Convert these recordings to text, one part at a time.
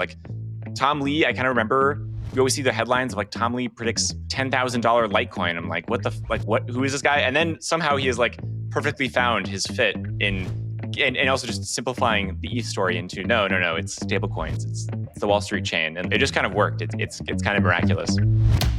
Like Tom Lee, I kind of remember we always see the headlines of like Tom Lee predicts $10,000 Litecoin. I'm like, who is this guy? And then somehow he has like perfectly found his fit in, and also just simplifying the ETH story into no, it's stable coins. It's the Wall Street chain. And it just kind of worked. It's kind of miraculous.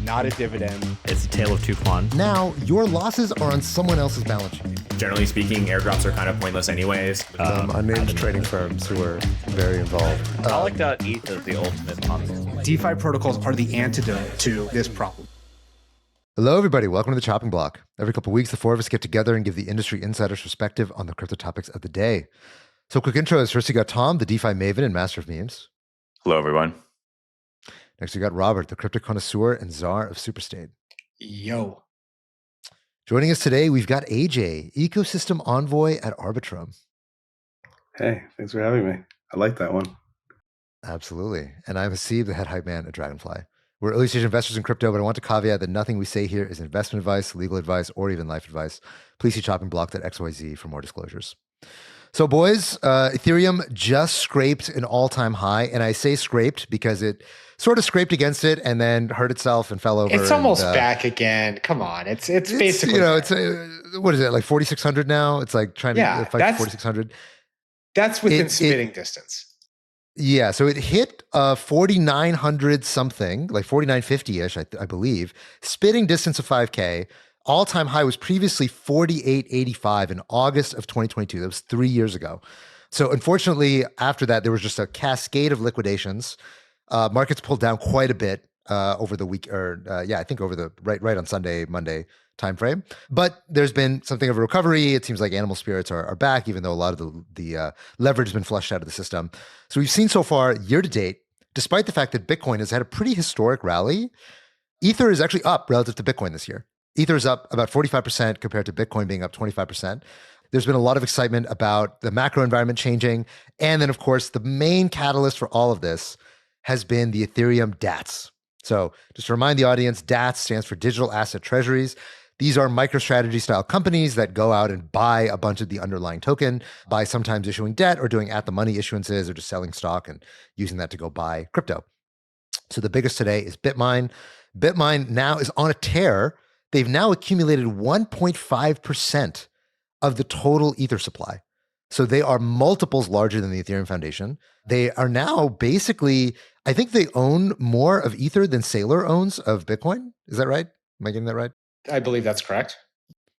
Not a dividend. It's a tale of two clans. Now, your losses are on someone else's balance sheet. Generally speaking, airdrops are kind of pointless anyways. Unnamed trading firms who are very involved. Frolic.eth is the ultimate Ponzi. DeFi protocols are the antidote to this problem. Hello, everybody. Welcome to the Chopping Block. Every couple of weeks, the four of us get together and give the industry insider's perspective on the crypto topics of the day. So quick intros. First, you got Tom, the DeFi maven and master of memes. Hello, everyone. Next, you got Robert, the crypto connoisseur and czar of Superstate. Yo. Joining us today, we've got AJ, ecosystem envoy at Arbitrum. Hey, thanks for having me. I like that one. Absolutely. And I'm Haseeb, the head hype man at Dragonfly. We're early stage investors in crypto, but I want to caveat that nothing we say here is investment advice, legal advice, or even life advice. Please see choppingblock.xyz for more disclosures. So boys, Ethereum just scraped an all-time high. And I say scraped because it sort of scraped against it and then hurt itself and fell over. It's almost back again. Come on. It's basically, it's what is it, like 4,600 now? It's like trying to fight 4,600. That's within spitting distance. Yeah, so it hit 4,900 something, like 4,950-ish, I believe. Spitting distance of 5K. All-time high was previously 4,885 in August of 2022. That was 3 years ago. So unfortunately, after that, there was just a cascade of liquidations. Markets pulled down quite a bit over the week, I think over the right on Sunday, Monday timeframe. But there's been something of a recovery. It seems like animal spirits are back, even though a lot of the leverage has been flushed out of the system. So we've seen so far year to date, despite the fact that Bitcoin has had a pretty historic rally, Ether is actually up relative to Bitcoin this year. Ether is up about 45% compared to Bitcoin being up 25%. There's been a lot of excitement about the macro environment changing. And then, of course, the main catalyst for all of this has been the Ethereum DATs. So just to remind the audience, DATs stands for Digital Asset Treasuries. These are MicroStrategy style companies that go out and buy a bunch of the underlying token by sometimes issuing debt or doing at-the-money issuances or just selling stock and using that to go buy crypto. So the biggest today is BitMine. BitMine now is on a tear. They've now accumulated 1.5% of the total Ether supply. So they are multiples larger than the Ethereum Foundation. They are now basically, I think they own more of Ether than Saylor owns of Bitcoin. Is that right? Am I getting that right? I believe that's correct.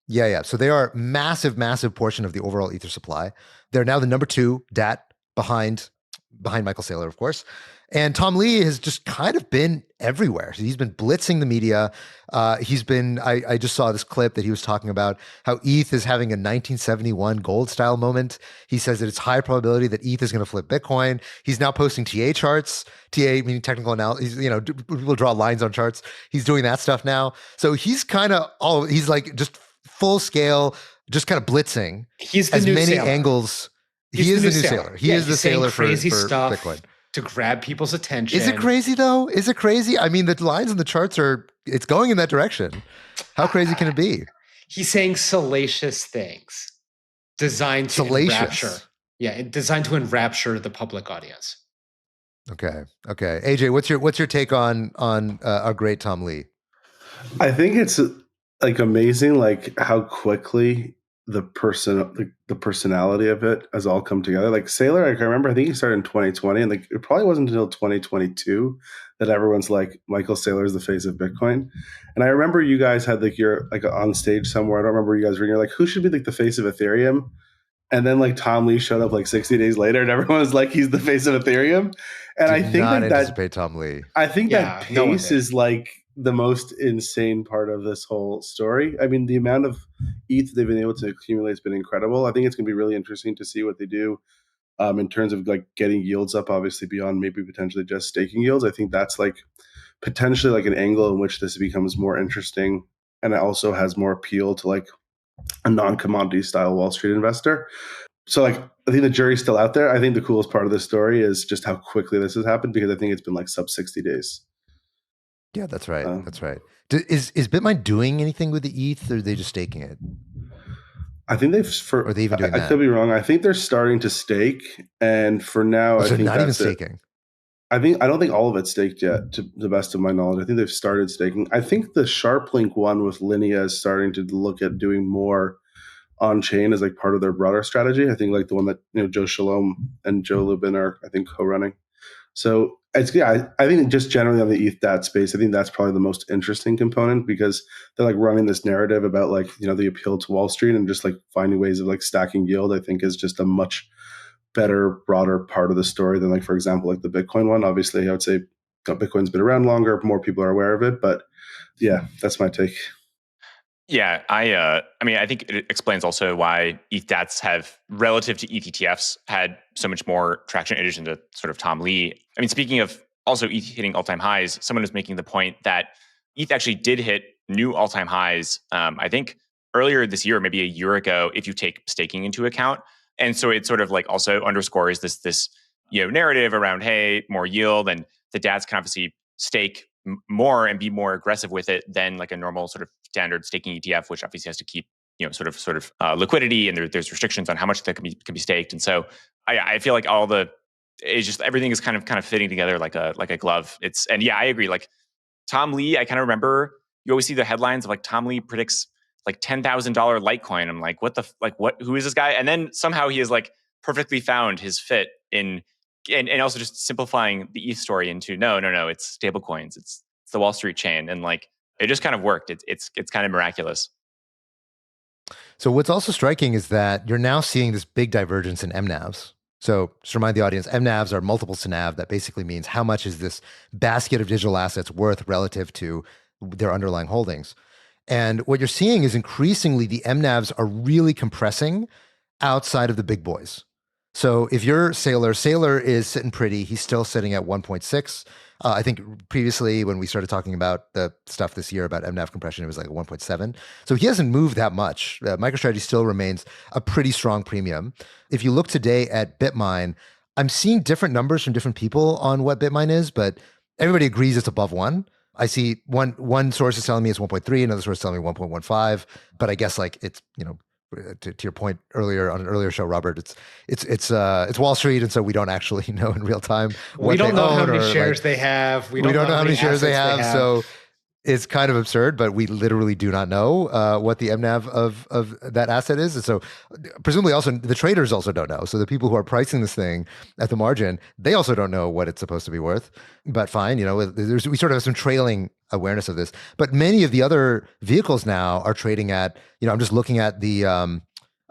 Yeah. So they are massive portion of the overall Ether supply. They're now the number 2 DAT behind Michael Saylor, of course. And Tom Lee has just kind of been everywhere. So he's been blitzing the media. I just saw this clip that he was talking about how ETH is having a 1971 gold style moment. He says that it's high probability that ETH is going to flip Bitcoin. He's now posting TA charts, TA meaning technical analysis, people draw lines on charts. He's doing that stuff now. So he's he's like just full scale, just kind of blitzing. He's the as new many Saylor. angles. He is the new Saylor. He is the Saylor for stuff Bitcoin. To grab people's attention. Is it crazy though? Is it crazy? I mean, the lines on the charts it's going in that direction. How crazy can it be? He's saying salacious things designed to enrapture. Yeah, designed to enrapture the public audience. Okay. AJ, what's your take on our great Tom Lee? I think it's like amazing, like how quickly the personality of it has all come together. Like Saylor, I remember, I think he started in 2020, and like it probably wasn't until 2022 that everyone's like, Michael Saylor is the face of Bitcoin. And I remember you guys had like you're like on stage somewhere. I don't remember you guys were. You're like, who should be like the face of Ethereum? And then like Tom Lee showed up like 60 days later, and everyone was like, he's the face of Ethereum. And I think not anticipate Tom Lee. I think that pace is like the most insane part of this whole story. I mean, the amount of ETH they've been able to accumulate has been incredible. I think it's going to be really interesting to see what they do in terms of like getting yields up, obviously beyond maybe potentially just staking yields. I think that's like potentially like an angle in which this becomes more interesting, and it also has more appeal to like a non-commodity style Wall Street investor. So like, I think the jury's still out there. I think the coolest part of this story is just how quickly this has happened, because I think it's been like sub 60 days. Yeah, that's right. That's right. Is BitMine doing anything with the ETH, or are they just staking it? I think Are they even doing that? I could be wrong. I think they're starting to stake, and for now, I think not even that's staking. I don't think all of it's staked yet, to the best of my knowledge. I think they've started staking. I think the SharpLink one with Linea is starting to look at doing more on chain as like part of their broader strategy. I think like the one that Joe Shalom and Joe Lubin are I think co-running. So I think just generally on the ETH DAT space, I think that's probably the most interesting component because they're like running this narrative about like the appeal to Wall Street and just like finding ways of like stacking yield. I think is just a much better, broader part of the story than like, for example, like the Bitcoin one. Obviously, I would say Bitcoin's been around longer, more people are aware of it, but yeah, that's my take. Yeah, I mean, I think it explains also why ETH DATs have, relative to ETH ETFs, had so much more traction in addition to sort of Tom Lee. I mean, speaking of also ETH hitting all-time highs, someone was making the point that ETH actually did hit new all-time highs, I think earlier this year, maybe a year ago, if you take staking into account. And so it sort of like also underscores this narrative around, hey, more yield, and the DATs can obviously stake more and be more aggressive with it than like a normal sort of standard staking ETF, which obviously has to keep sort of liquidity, and there's restrictions on how much that can be staked. And so I feel like it's just everything is kind of fitting together like a glove. I agree. Like Tom Lee, I kind of remember you always see the headlines of like Tom Lee predicts like $10,000 Litecoin. I'm like, who is this guy? And then somehow he has like perfectly found his fit in, and also just simplifying the ETH story into no, it's stable coins. It's the Wall Street chain. And like, it just kind of worked. It's kind of miraculous. So what's also striking is that you're now seeing this big divergence in mNAVs. So just to remind the audience, mNAVs are multiples to NAV. That basically means how much is this basket of digital assets worth relative to their underlying holdings. And what you're seeing is increasingly the mNAVs are really compressing outside of the big boys. So if you're Saylor is sitting pretty. He's still sitting at 1.6. I think previously when we started talking about the stuff this year about mNAV compression, it was like 1.7. So he hasn't moved that much. MicroStrategy still remains a pretty strong premium. If you look today at BitMine, I'm seeing different numbers from different people on what BitMine is, but everybody agrees it's above 1. I see one source is telling me it's 1.3, another source is telling me 1.15, but I guess like it's, to your point earlier on an earlier show, Robert, it's Wall Street, and so we don't actually know in real time what we don't they know own how many or, shares like, they have. We don't know how many shares they have. So it's kind of absurd, but we literally do not know what the mNAV of that asset is. And so presumably also the traders also don't know. So the people who are pricing this thing at the margin, they also don't know what it's supposed to be worth. But fine, we sort of have some trailing awareness of this. But many of the other vehicles now are trading at, I'm just looking at the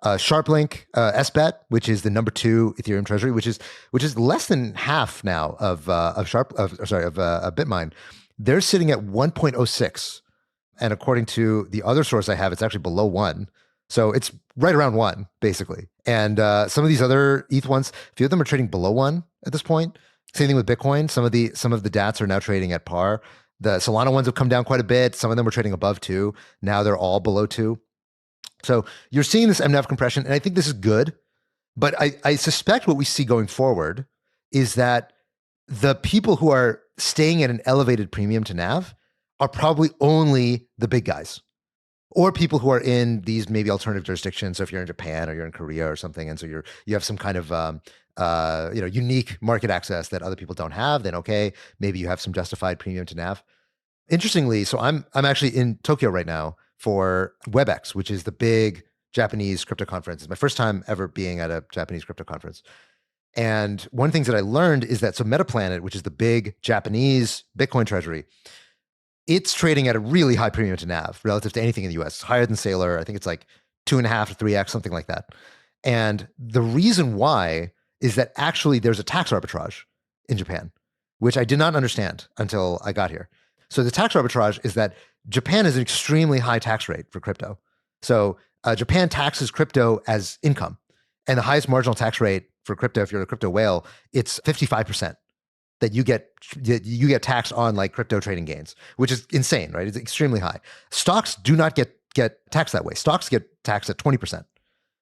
SharpLink SBET, which is the number 2 Ethereum treasury, which is less than half now of BitMine. They're sitting at 1.06. And according to the other source I have, it's actually below 1. So it's right around 1, basically. And some of these other ETH ones, a few of them are trading below 1 at this point. Same thing with Bitcoin. Some of the DATs are now trading at par. The Solana ones have come down quite a bit. Some of them were trading above 2. Now they're all below 2. So you're seeing this mNAV compression, and I think this is good. But I suspect what we see going forward is that the people who are staying at an elevated premium to NAV are probably only the big guys, or people who are in these maybe alternative jurisdictions. So if you're in Japan or you're in Korea or something, and so you have some kind of unique market access that other people don't have, then okay, maybe you have some justified premium to NAV. Interestingly, so I'm actually in Tokyo right now for WebEx, which is the big Japanese crypto conference. It's my first time ever being at a Japanese crypto conference. And one of the things that I learned is that, so MetaPlanet, which is the big Japanese Bitcoin treasury, it's trading at a really high premium to NAV relative to anything in the US. It's higher than Saylor. I think it's like 2.5 to 3x, something like that. And the reason why is that actually there's a tax arbitrage in Japan, which I did not understand until I got here. So the tax arbitrage is that Japan has an extremely high tax rate for crypto. So Japan taxes crypto as income. And the highest marginal tax rate for crypto, if you're a crypto whale, it's 55% that you get taxed on like crypto trading gains, which is insane, right? It's extremely high. Stocks do not get taxed that way. Stocks get taxed at 20%.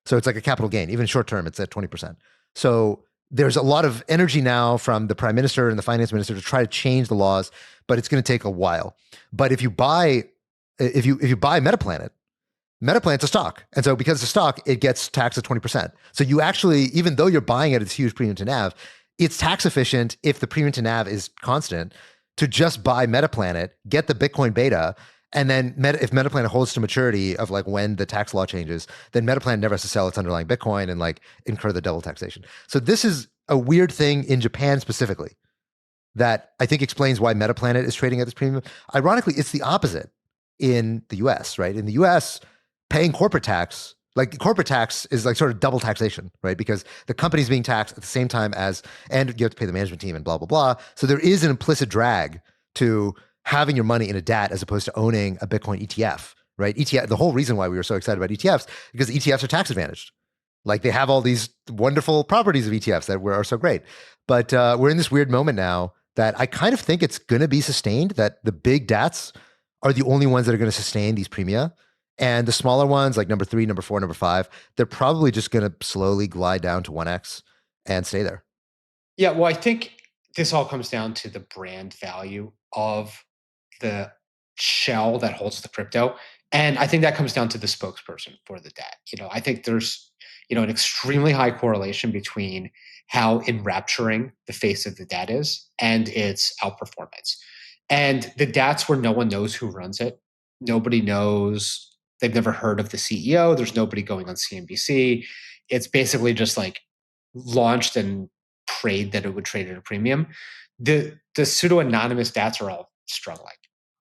So it's like a capital gain. Even short term, it's at 20%. So there's a lot of energy now from the prime minister and the finance minister to try to change the laws, but it's going to take a while. But if you buy MetaPlanet, MetaPlanet's a stock. And so because it's a stock, it gets taxed at 20%. So you actually, even though you're buying at its huge premium to NAV, it's tax efficient if the premium to NAV is constant to just buy MetaPlanet, get the Bitcoin beta, and then if MetaPlanet holds to maturity of like when the tax law changes, then MetaPlanet never has to sell its underlying Bitcoin and like incur the double taxation. So this is a weird thing in Japan specifically that I think explains why MetaPlanet is trading at this premium. Ironically, it's the opposite in the US, right? In the US, paying corporate tax, like corporate tax is like sort of double taxation, right? Because the company's being taxed at the same time as, and you have to pay the management team and blah, blah, blah. So there is an implicit drag to having your money in a DAT as opposed to owning a Bitcoin ETF, right? ETF, the whole reason why we were so excited about ETFs, because ETFs are tax advantaged. Like they have all these wonderful properties of ETFs that are so great. But we're in this weird moment now that I kind of think it's going to be sustained, that the big DATs are the only ones that are going to sustain these premia. And the smaller ones, like number 3, number 4, number 5, they're probably just going to slowly glide down to 1x and stay there. Yeah, well, I think this all comes down to the brand value of the shell that holds the crypto. And I think that comes down to the spokesperson for the DAT. I think there's, an extremely high correlation between how enrapturing the face of the DAT is and its outperformance. And the DATs where no one knows who runs it, nobody knows, they've never heard of the CEO, there's nobody going on CNBC. It's basically just like launched and prayed that it would trade at a premium. The pseudo-anonymous DATs are all struggling.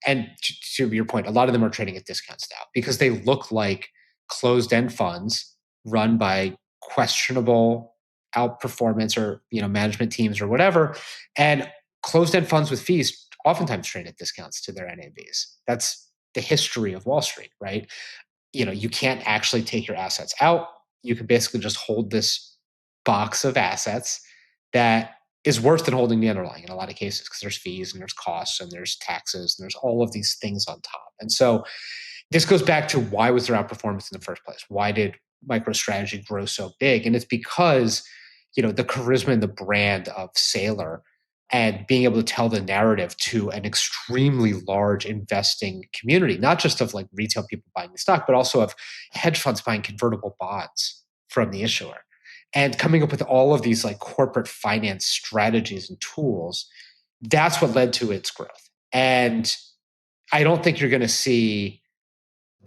And to your point, a lot of them are trading at discounts now because they look like closed-end funds run by questionable outperformance or management teams or whatever. And closed-end funds with fees oftentimes trade at discounts to their NAVs. That's the history of Wall Street, right? You can't actually take your assets out. You can basically just hold this box of assets that is worse than holding the underlying in a lot of cases because there's fees and there's costs and there's taxes and there's all of these things on top. And so this goes back to why was there outperformance in the first place? Why did MicroStrategy grow so big? And it's because, the charisma and the brand of Saylor and being able to tell the narrative to an extremely large investing community, not just of like retail people buying the stock, but also of hedge funds buying convertible bonds from the issuer. And coming up with all of these like corporate finance strategies and tools, that's what led to its growth. And I don't think you're going to see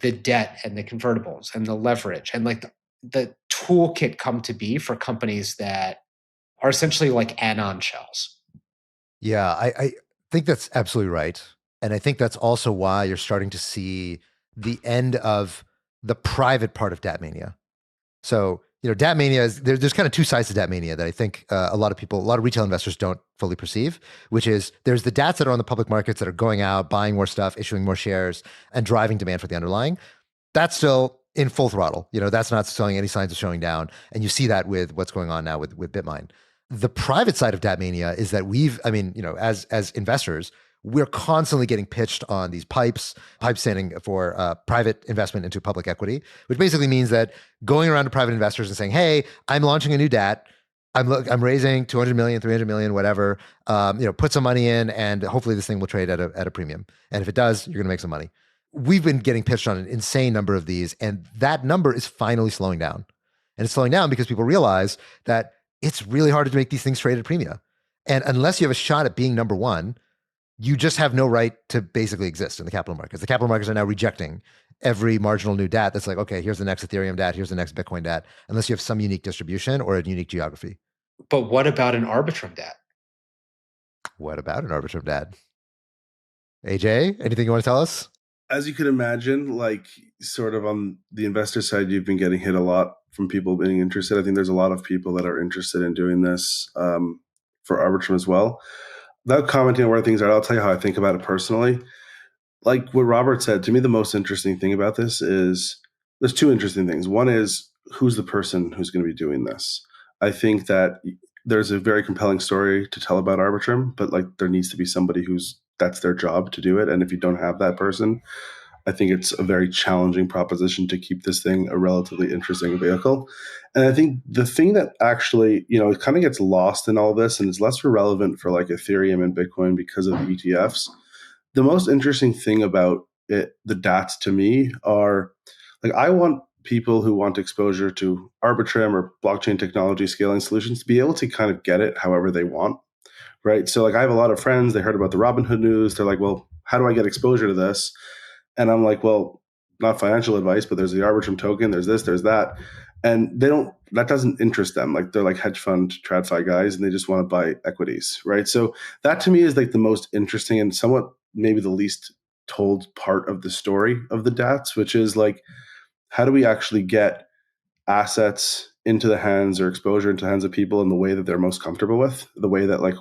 the debt and the convertibles and the leverage and like the toolkit come to be for companies that are essentially like anon shells. Yeah, I think that's absolutely right. And I think that's also why you're starting to see the end of the private part of DAT mania. So, DAT mania is there's kind of two sides to DAT mania that I think a lot of retail investors don't fully perceive, which is there's the DATs that are on the public markets that are going out, buying more stuff, issuing more shares, and driving demand for the underlying. That's still in full throttle. That's not showing any signs of slowing down. And you see that with what's going on now with BitMine. The private side of DAT mania is that as investors, we're constantly getting pitched on these pipes standing for private investment into public equity, which basically means that going around to private investors and saying, hey, I'm launching a new DAT. I'm raising 200 million, 300 million, whatever, put some money in and hopefully this thing will trade at a premium. And if it does, you're going to make some money. We've been getting pitched on an insane number of these, and that number is finally slowing down. And it's slowing down because people realize that it's really hard to make these things trade at premium. And unless you have a shot at being number one, you just have no right to basically exist in the capital markets. The capital markets are now rejecting every marginal new DAT that's like, okay, here's the next Ethereum DAT, here's the next Bitcoin DAT, unless you have some unique distribution or a unique geography. But what about an Arbitrum DAT? What about an Arbitrum DAT? AJ, anything you want to tell us? As you can imagine, like sort of on the investor side, you've been getting hit a lot from people being interested. I think there's a lot of people that are interested in doing this for Arbitrum as well. Without commenting on where things are, I'll tell you how I think about it personally. Like what Robert said, to me, the most interesting thing about this is there's two interesting things. One is who's the person who's going to be doing this. I think that there's a very compelling story to tell about Arbitrum, but like there needs to be somebody that's their job to do it. And if you don't have that person, I think it's a very challenging proposition to keep this thing a relatively interesting vehicle. And I think the thing that actually, it kind of gets lost in all this and is less relevant for like Ethereum and Bitcoin because of the ETFs. The most interesting thing about the DATs to me are like, I want people who want exposure to Arbitrum or blockchain technology scaling solutions to be able to kind of get it however they want, right? So like I have a lot of friends, they heard about the Robinhood news. They're like, well, how do I get exposure to this? And I'm like, well, not financial advice, but there's the Arbitrum token, there's this, there's that. And that doesn't interest them. Like they're like hedge fund TradFi guys and they just want to buy equities, right? So that to me is like the most interesting and somewhat maybe the least told part of the story of the DATs, which is like, how do we actually get assets into the hands or exposure into the hands of people in the way that they're most comfortable with, the way that like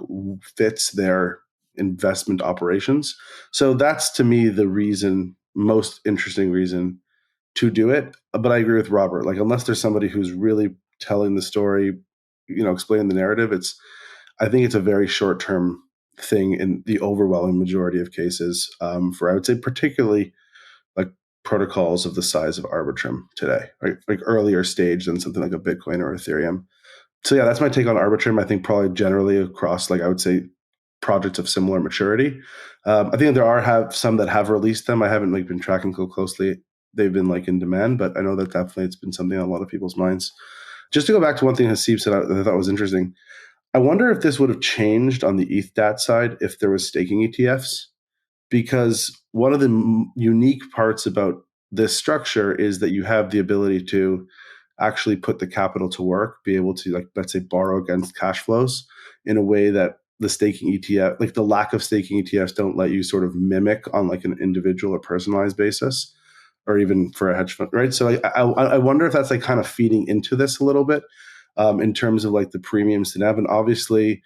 fits their investment operations? So that's to me the most interesting reason to do it. But I agree with Robert, like unless there's somebody who's really telling the story, explaining the narrative, I think it's a very short-term thing in the overwhelming majority of cases, for I would say particularly like protocols of the size of Arbitrum today, right? Like earlier stage than something like a Bitcoin or Ethereum. So yeah, that's my take on Arbitrum. I think probably generally across, like I would say, projects of similar maturity. I think there are some that have released them. I haven't been tracking so closely. They've been in demand, but I know that definitely it's been something on a lot of people's minds. Just to go back to one thing Haseeb said that I thought was interesting. I wonder if this would have changed on the ETH DAT side if there was staking ETFs. Because one of the unique parts about this structure is that you have the ability to actually put the capital to work, be able to, let's say, borrow against cash flows in a way that the staking ETF, the lack of staking ETFs don't let you sort of mimic on an individual or personalized basis, or even for a hedge fund, right? So I wonder if that's kind of feeding into this a little bit in terms of the premiums to NAV. And obviously,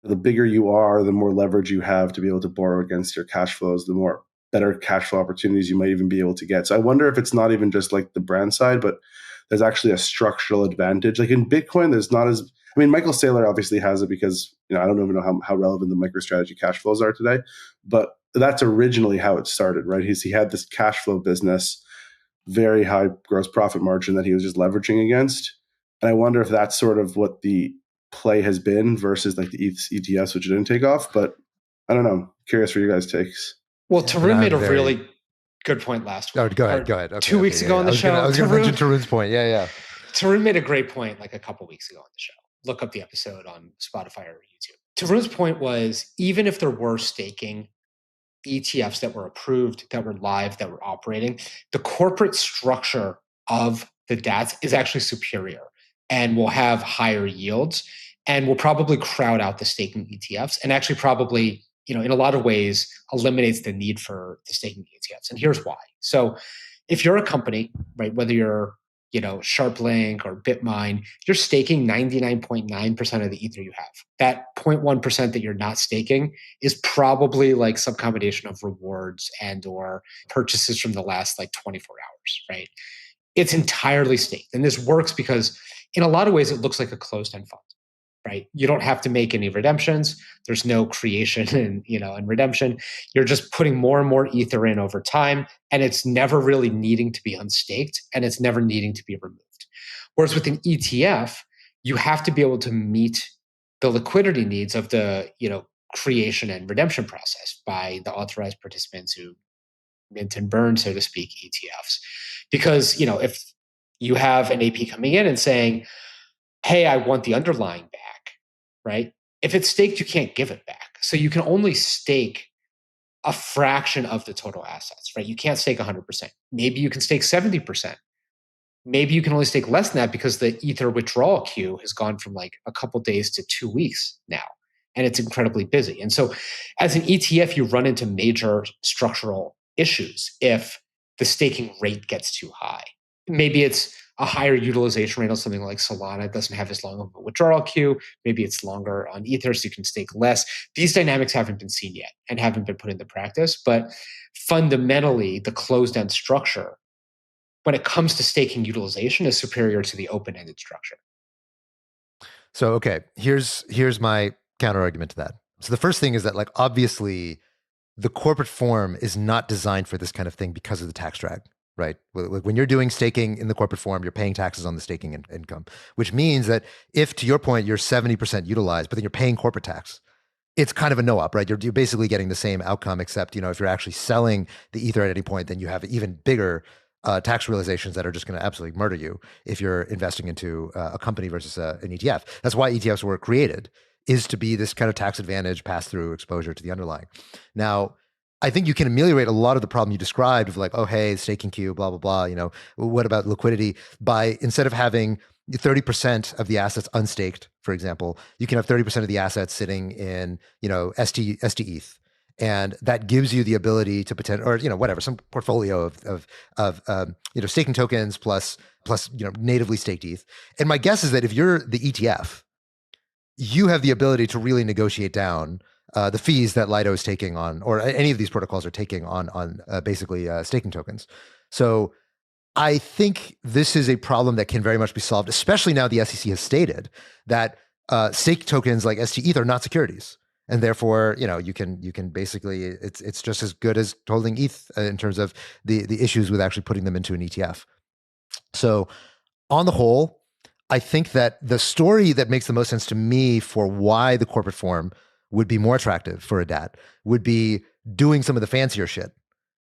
the bigger you are, the more leverage you have to be able to borrow against your cash flows, the more better cash flow opportunities you might even be able to get. So I wonder if it's not even just the brand side, but there's actually a structural advantage. Like in Bitcoin, there's not as, Michael Saylor obviously has it because, I don't even know how relevant the MicroStrategy cash flows are today, but that's originally how it started, right? He had this cash flow business, very high gross profit margin that he was just leveraging against. And I wonder if that's sort of what the play has been versus the ETFs, which didn't take off. But I don't know. Curious for your guys' takes. Well, Tarun made a really good point last week. Oh, go ahead. Okay, 2 weeks ago on the show. I was going to mention Tarun's point. Yeah. Tarun made a great point a couple weeks ago on the show. Look up the episode on Spotify or YouTube. Tarun's point was, even if there were staking ETFs that were approved, that were live, that were operating, the corporate structure of the DATs is actually superior and will have higher yields and will probably crowd out the staking ETFs and actually probably, in a lot of ways, eliminates the need for the staking ETFs. And here's why. So if you're a company, right, whether you're, SharpLink or BitMine, you're staking 99.9% of the Ether you have. That 0.1% that you're not staking is probably some combination of rewards and or purchases from the last 24 hours, right? It's entirely staked. And this works because in a lot of ways, it looks like a closed-end fund, right? You don't have to make any redemptions. There's no creation and redemption. You're just putting more and more Ether in over time, and it's never really needing to be unstaked, and it's never needing to be removed. Whereas with an ETF, you have to be able to meet the liquidity needs of the, creation and redemption process by the authorized participants who mint and burn, so to speak, ETFs. Because, if you have an AP coming in and saying, hey, I want the underlying back, right? If it's staked, you can't give it back. So you can only stake a fraction of the total assets, right? You can't stake 100%. Maybe you can stake 70%. Maybe you can only stake less than that because the Ether withdrawal queue has gone from a couple days to 2 weeks now, and it's incredibly busy. And so as an ETF, you run into major structural issues if the staking rate gets too high. Maybe it's a higher utilization rate on something like Solana. It doesn't have as long of a withdrawal queue. Maybe it's longer on Ether, so you can stake less. These dynamics haven't been seen yet and haven't been put into practice. But fundamentally, the closed-end structure, when it comes to staking utilization, is superior to the open-ended structure. So, okay, here's my counter argument to that. So the first thing is that obviously the corporate form is not designed for this kind of thing because of the tax drag. Right. When you're doing staking in the corporate form, you're paying taxes on the staking income, which means that if, to your point, you're 70% utilized, but then you're paying corporate tax, it's kind of a no-op, right? You're basically getting the same outcome, except, if you're actually selling the Ether at any point, then you have even bigger tax realizations that are just going to absolutely murder you if you're investing into a company versus an ETF. That's why ETFs were created, is to be this kind of tax advantage pass-through exposure to the underlying. Now, I think you can ameliorate a lot of the problem you described of like, oh, hey, staking queue, blah, blah, blah. What about liquidity? By instead of having 30% of the assets unstaked, for example, you can have 30% of the assets sitting in, ST ETH. And that gives you the ability to pretend, or whatever, some portfolio of staking tokens plus natively staked ETH. And my guess is that if you're the ETF, you have the ability to really negotiate down the fees that Lido is taking on, or any of these protocols are taking on basically staking tokens. So I think this is a problem that can very much be solved, especially now the SEC has stated that stake tokens like ST ETH are not securities. And therefore, you can basically, it's just as good as holding ETH in terms of the issues with actually putting them into an ETF. So on the whole, I think that the story that makes the most sense to me for why the corporate form would be more attractive for a DAT would be doing some of the fancier shit,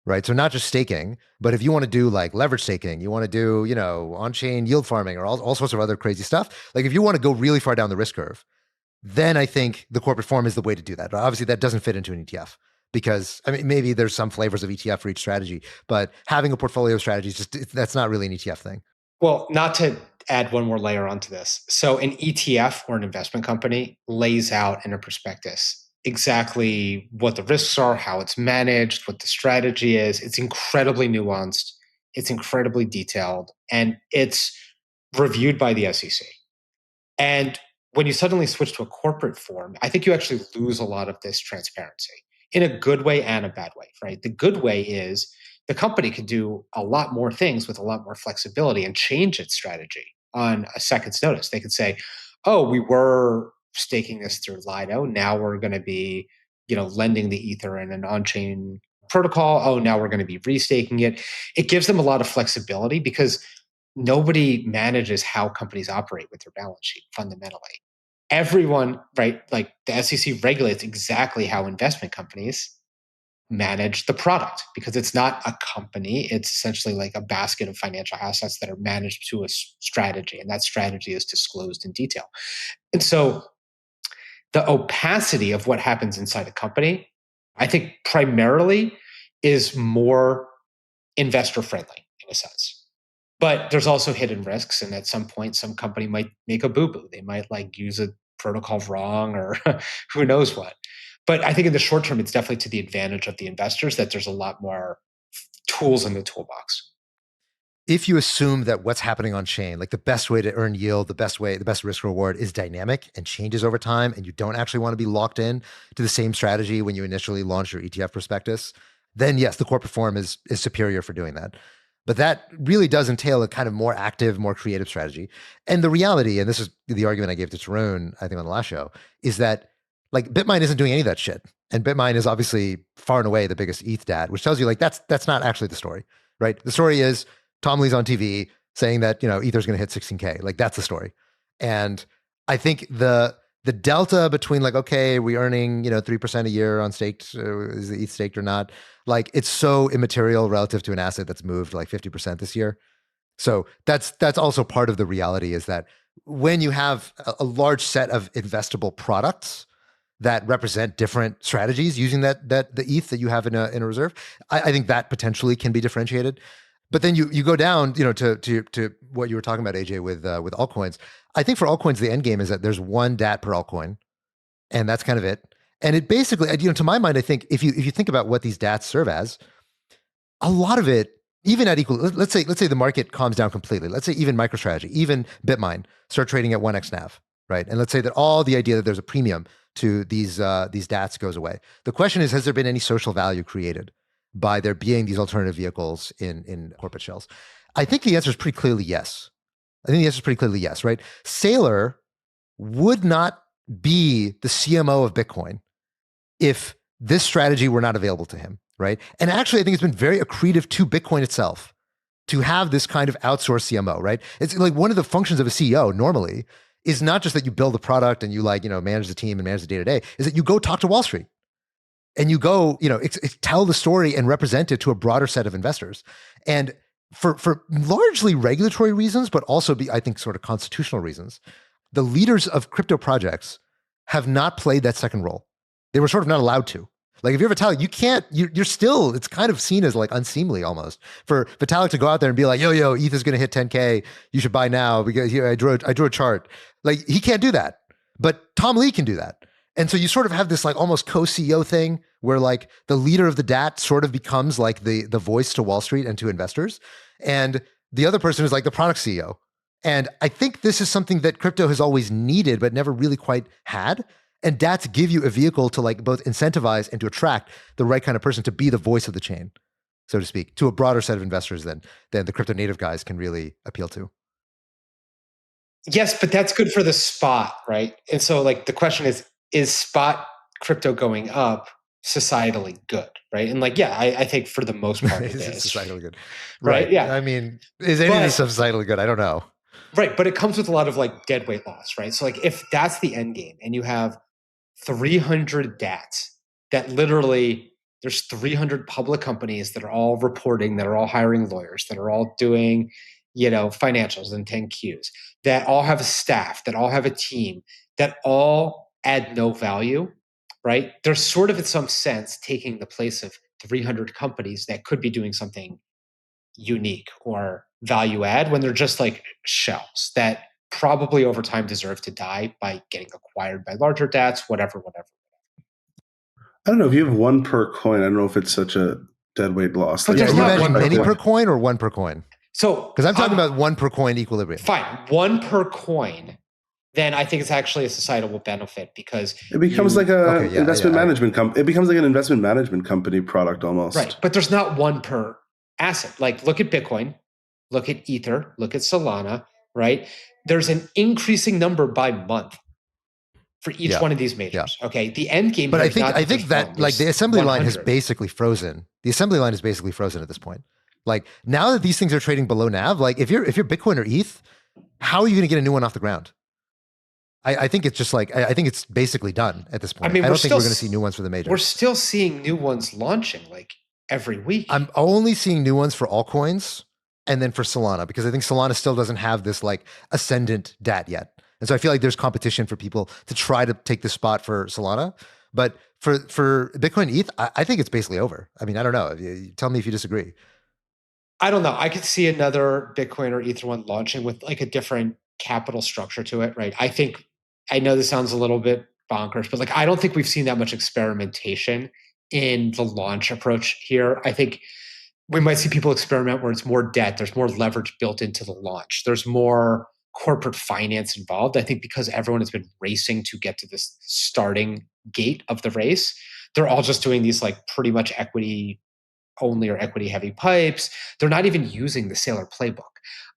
right? So not just staking, but if you want to do like leverage staking, you want to do, on-chain yield farming or all sorts of other crazy stuff. Like if you want to go really far down the risk curve, then I think the corporate form is the way to do that. Obviously, that doesn't fit into an ETF because, maybe there's some flavors of ETF for each strategy, but having a portfolio of strategies, that's not really an ETF thing. Well, not to add one more layer onto this. So an ETF or an investment company lays out in a prospectus exactly what the risks are, how it's managed, what the strategy is. It's incredibly nuanced. It's incredibly detailed, and it's reviewed by the SEC. And when you suddenly switch to a corporate form, I think you actually lose a lot of this transparency in a good way and a bad way, right? The good way is the company can do a lot more things with a lot more flexibility and change its strategy on a second's notice. They could say, oh, we were staking this through Lido. Now we're going to be, lending the Ether in an on-chain protocol. Oh, now we're going to be restaking it. It gives them a lot of flexibility because nobody manages how companies operate with their balance sheet fundamentally. Everyone, right? Like the SEC regulates exactly how investment companies manage the product because it's not a company. It's essentially like a basket of financial assets that are managed to a strategy, and that strategy is disclosed in detail. And so the opacity of what happens inside a company, I think primarily is more investor friendly in a sense. But there's also hidden risks. And at some point, some company might make a boo-boo. They might use a protocol wrong or who knows what. But I think in the short term, it's definitely to the advantage of the investors that there's a lot more tools in the toolbox. If you assume that what's happening on chain, like the best way to earn yield, the best risk reward is dynamic and changes over time, and you don't actually want to be locked in to the same strategy when you initially launch your ETF prospectus, then yes, the corporate form is superior for doing that. But that really does entail a kind of more active, more creative strategy. And the reality, and this is the argument I gave to Tarun, I think on the last show, is that BitMine isn't doing any of that shit. And BitMine is obviously far and away the biggest ETH DAT, which tells you that's not actually the story, right? The story is Tom Lee's on TV saying that, Ether's going to hit 16K. That's the story. And I think the delta between okay, we earning, 3% a year on staked, is the ETH staked or not? It's so immaterial relative to an asset that's moved 50% this year. So that's also part of the reality is that when you have a large set of investable products that represent different strategies using the ETH that you have in a reserve, I think that potentially can be differentiated. But then you go down, to what you were talking about, AJ, with altcoins. I think for altcoins, the end game is that there's one DAT per altcoin, and that's kind of it. And it basically, to my mind, I think if you think about what these DATs serve as, a lot of it, even at equal, let's say the market calms down completely. Let's say even MicroStrategy, even BitMine start trading at 1x NAV, right? And let's say that all the idea that there's a premium to these DATs goes away. The question is, has there been any social value created by there being these alternative vehicles in corporate shells? I think the answer is pretty clearly yes. Right? Saylor would not be the CMO of Bitcoin if this strategy were not available to him, right? And actually, I think it's been very accretive to Bitcoin itself to have this kind of outsourced CMO, right? It's one of the functions of a CEO normally is not just that you build a product and you manage the team and manage the day-to-day, is that you go talk to Wall Street. And you go, tell the story and represent it to a broader set of investors. And for largely regulatory reasons, but also I think sort of constitutional reasons, the leaders of crypto projects have not played that second role. They were sort of not allowed to. Like if you're Vitalik, you can't, you're still, it's kind of seen as like unseemly almost for Vitalik to go out there and be like, yo, ETH is going to hit 10K. You should buy now because I drew a chart. Like he can't do that, but Tom Lee can do that. And so you sort of have this like almost co-CEO thing where like the leader of the DAT sort of becomes like the voice to Wall Street and to investors. And the other person is like the product CEO. And I think this is something that crypto has always needed, but never really quite had. And DATs give you a vehicle to like both incentivize and to attract the right kind of person to be the voice of the chain, so to speak, to a broader set of investors than the crypto native guys can really appeal to. Yes, but that's good for the spot, right? And so like the question is spot crypto going up societally good, right? And like, yeah, I think for the most part it is. Societally good. Right, yeah. I mean, is any of this stuff societally good? I don't know. Right, but it comes with a lot of like dead weight loss, right? So like if that's the end game and you have 300 DATs that literally there's 300 public companies that are all reporting, that are all hiring lawyers, that are all doing, financials and 10Qs, that all have a staff, that all have a team, that all add no value, right? They're sort of in some sense taking the place of 300 companies that could be doing something unique or value add when they're just like shells that probably over time deserve to die by getting acquired by larger DATs, whatever. I don't know if you have one per coin. I don't know if it's such a dead weight loss. But Are you imagining many per coin or one per coin? So, because I'm talking about one per coin equilibrium. Fine, one per coin. Then I think it's actually a societal benefit because it becomes like a investment management company. It becomes like an investment management company product almost. Right, but there's not one per asset. Like look at Bitcoin, look at Ether, look at Solana. Right, there's an increasing number by month for each one of these majors. Yeah. Okay, the end game. But I think that like the assembly line has basically frozen. The assembly line is basically frozen at this point. Like now that these things are trading below NAV, like if you're Bitcoin or ETH, how are you going to get a new one off the ground? I think it's just like I think it's basically done at this point. I don't think we're going to see new ones for the majors. We're still seeing new ones launching like every week. I'm only seeing new ones for altcoins and then for Solana because I think Solana still doesn't have this like ascendant DAT yet. And so I feel like there's competition for people to try to take the spot for Solana. But for Bitcoin ETH, I think it's basically over. I mean, I don't know. Tell me if you disagree. I don't know. I could see another Bitcoin or Ether one launching with like a different capital structure to it, right? I know this sounds a little bit bonkers, but like I don't think we've seen that much experimentation in the launch approach here. I think we might see people experiment where it's more debt, there's more leverage built into the launch, there's more corporate finance involved. I think because everyone has been racing to get to this starting gate of the race, they're all just doing these like pretty much equity only or equity heavy pipes. They're not even using the Saylor playbook.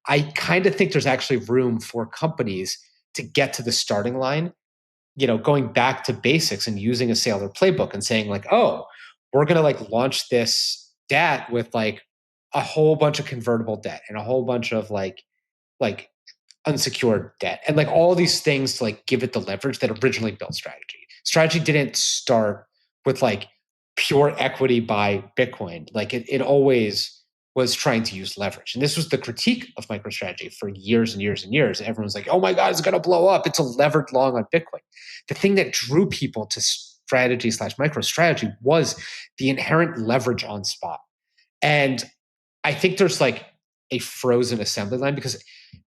I kind of think there's actually room for companies to get to the starting line, going back to basics and using a Saylor playbook and saying like, oh, we're going to like launch this DAT with like a whole bunch of convertible debt and a whole bunch of like unsecured debt and like all these things to like give it the leverage that originally built Strategy. Strategy didn't start with like pure equity by Bitcoin. Like it always was trying to use leverage. And this was the critique of MicroStrategy for years and years and years. Everyone's like, oh my God, it's going to blow up. It's a levered long on Bitcoin. The thing that drew people to Strategy/MicroStrategy was the inherent leverage on spot. And I think there's like a frozen assembly line because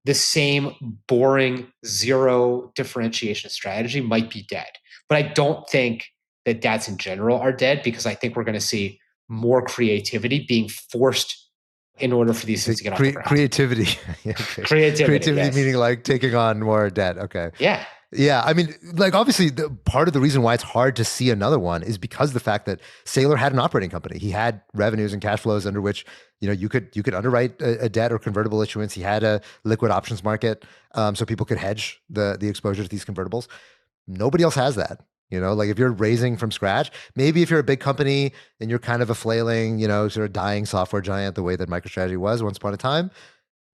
the same boring zero differentiation strategy might be dead. But I don't think that DATs in general are dead because I think we're going to see more creativity being forced in order for these things to get off the ground. Creativity. Creativity yes. Meaning like taking on more debt. Okay. Yeah. Yeah. I mean, like obviously part of the reason why it's hard to see another one is because the fact that Saylor had an operating company. He had revenues and cash flows under which, you could underwrite a debt or convertible issuance. He had a liquid options market so people could hedge the exposure to these convertibles. Nobody else has that. Like if you're raising from scratch, maybe if you're a big company and you're kind of a flailing, sort of dying software giant the way that MicroStrategy was once upon a time,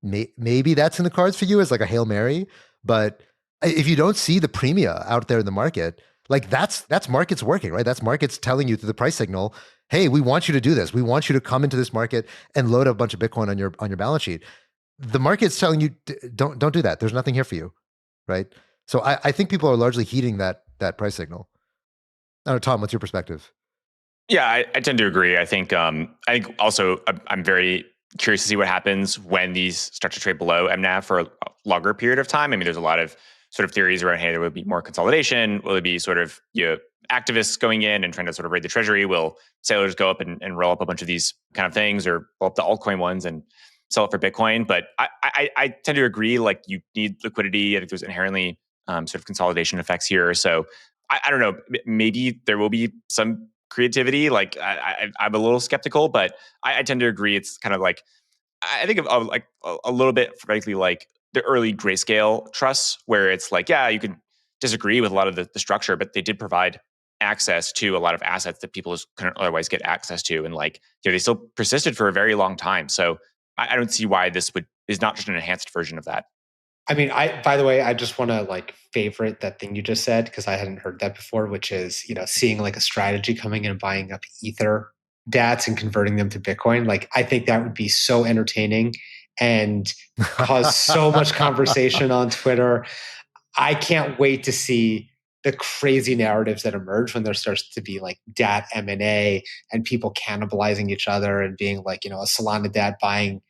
maybe that's in the cards for you as like a Hail Mary. But if you don't see the premia out there in the market, like that's markets working, right? That's markets telling you through the price signal, hey, we want you to do this. We want you to come into this market and load a bunch of Bitcoin on your balance sheet. The market's telling you, don't do that. There's nothing here for you, right? So I think people are largely heeding that price signal. I don't know, Tom, what's your perspective? Yeah, I tend to agree. I think also I'm very curious to see what happens when these start to trade below mNAV for a longer period of time. I mean, there's a lot of sort of theories around, hey, there will be more consolidation. Will it be sort of activists going in and trying to sort of raid the treasury? Will sailors go up and roll up a bunch of these kind of things, or roll up the altcoin ones and sell it for Bitcoin? But I tend to agree, like, you need liquidity. I think there's inherently sort of consolidation effects here. So I don't know, maybe there will be some creativity. Like I'm a little skeptical, but I tend to agree. It's kind of like, I think of like a little bit, frankly, like the early Grayscale trusts, where it's like, yeah, you can disagree with a lot of the structure, but they did provide access to a lot of assets that people just couldn't otherwise get access to. And like, they still persisted for a very long time. So I don't see why this is not just an enhanced version of that. I mean, by the way, I just want to like favorite that thing you just said, because I hadn't heard that before, which is, seeing like a strategy coming in and buying up Ether DATs and converting them to Bitcoin. Like, I think that would be so entertaining and cause so much conversation on Twitter. I can't wait to see the crazy narratives that emerge when there starts to be like DAT M&A and people cannibalizing each other and being like, a Solana DAT buying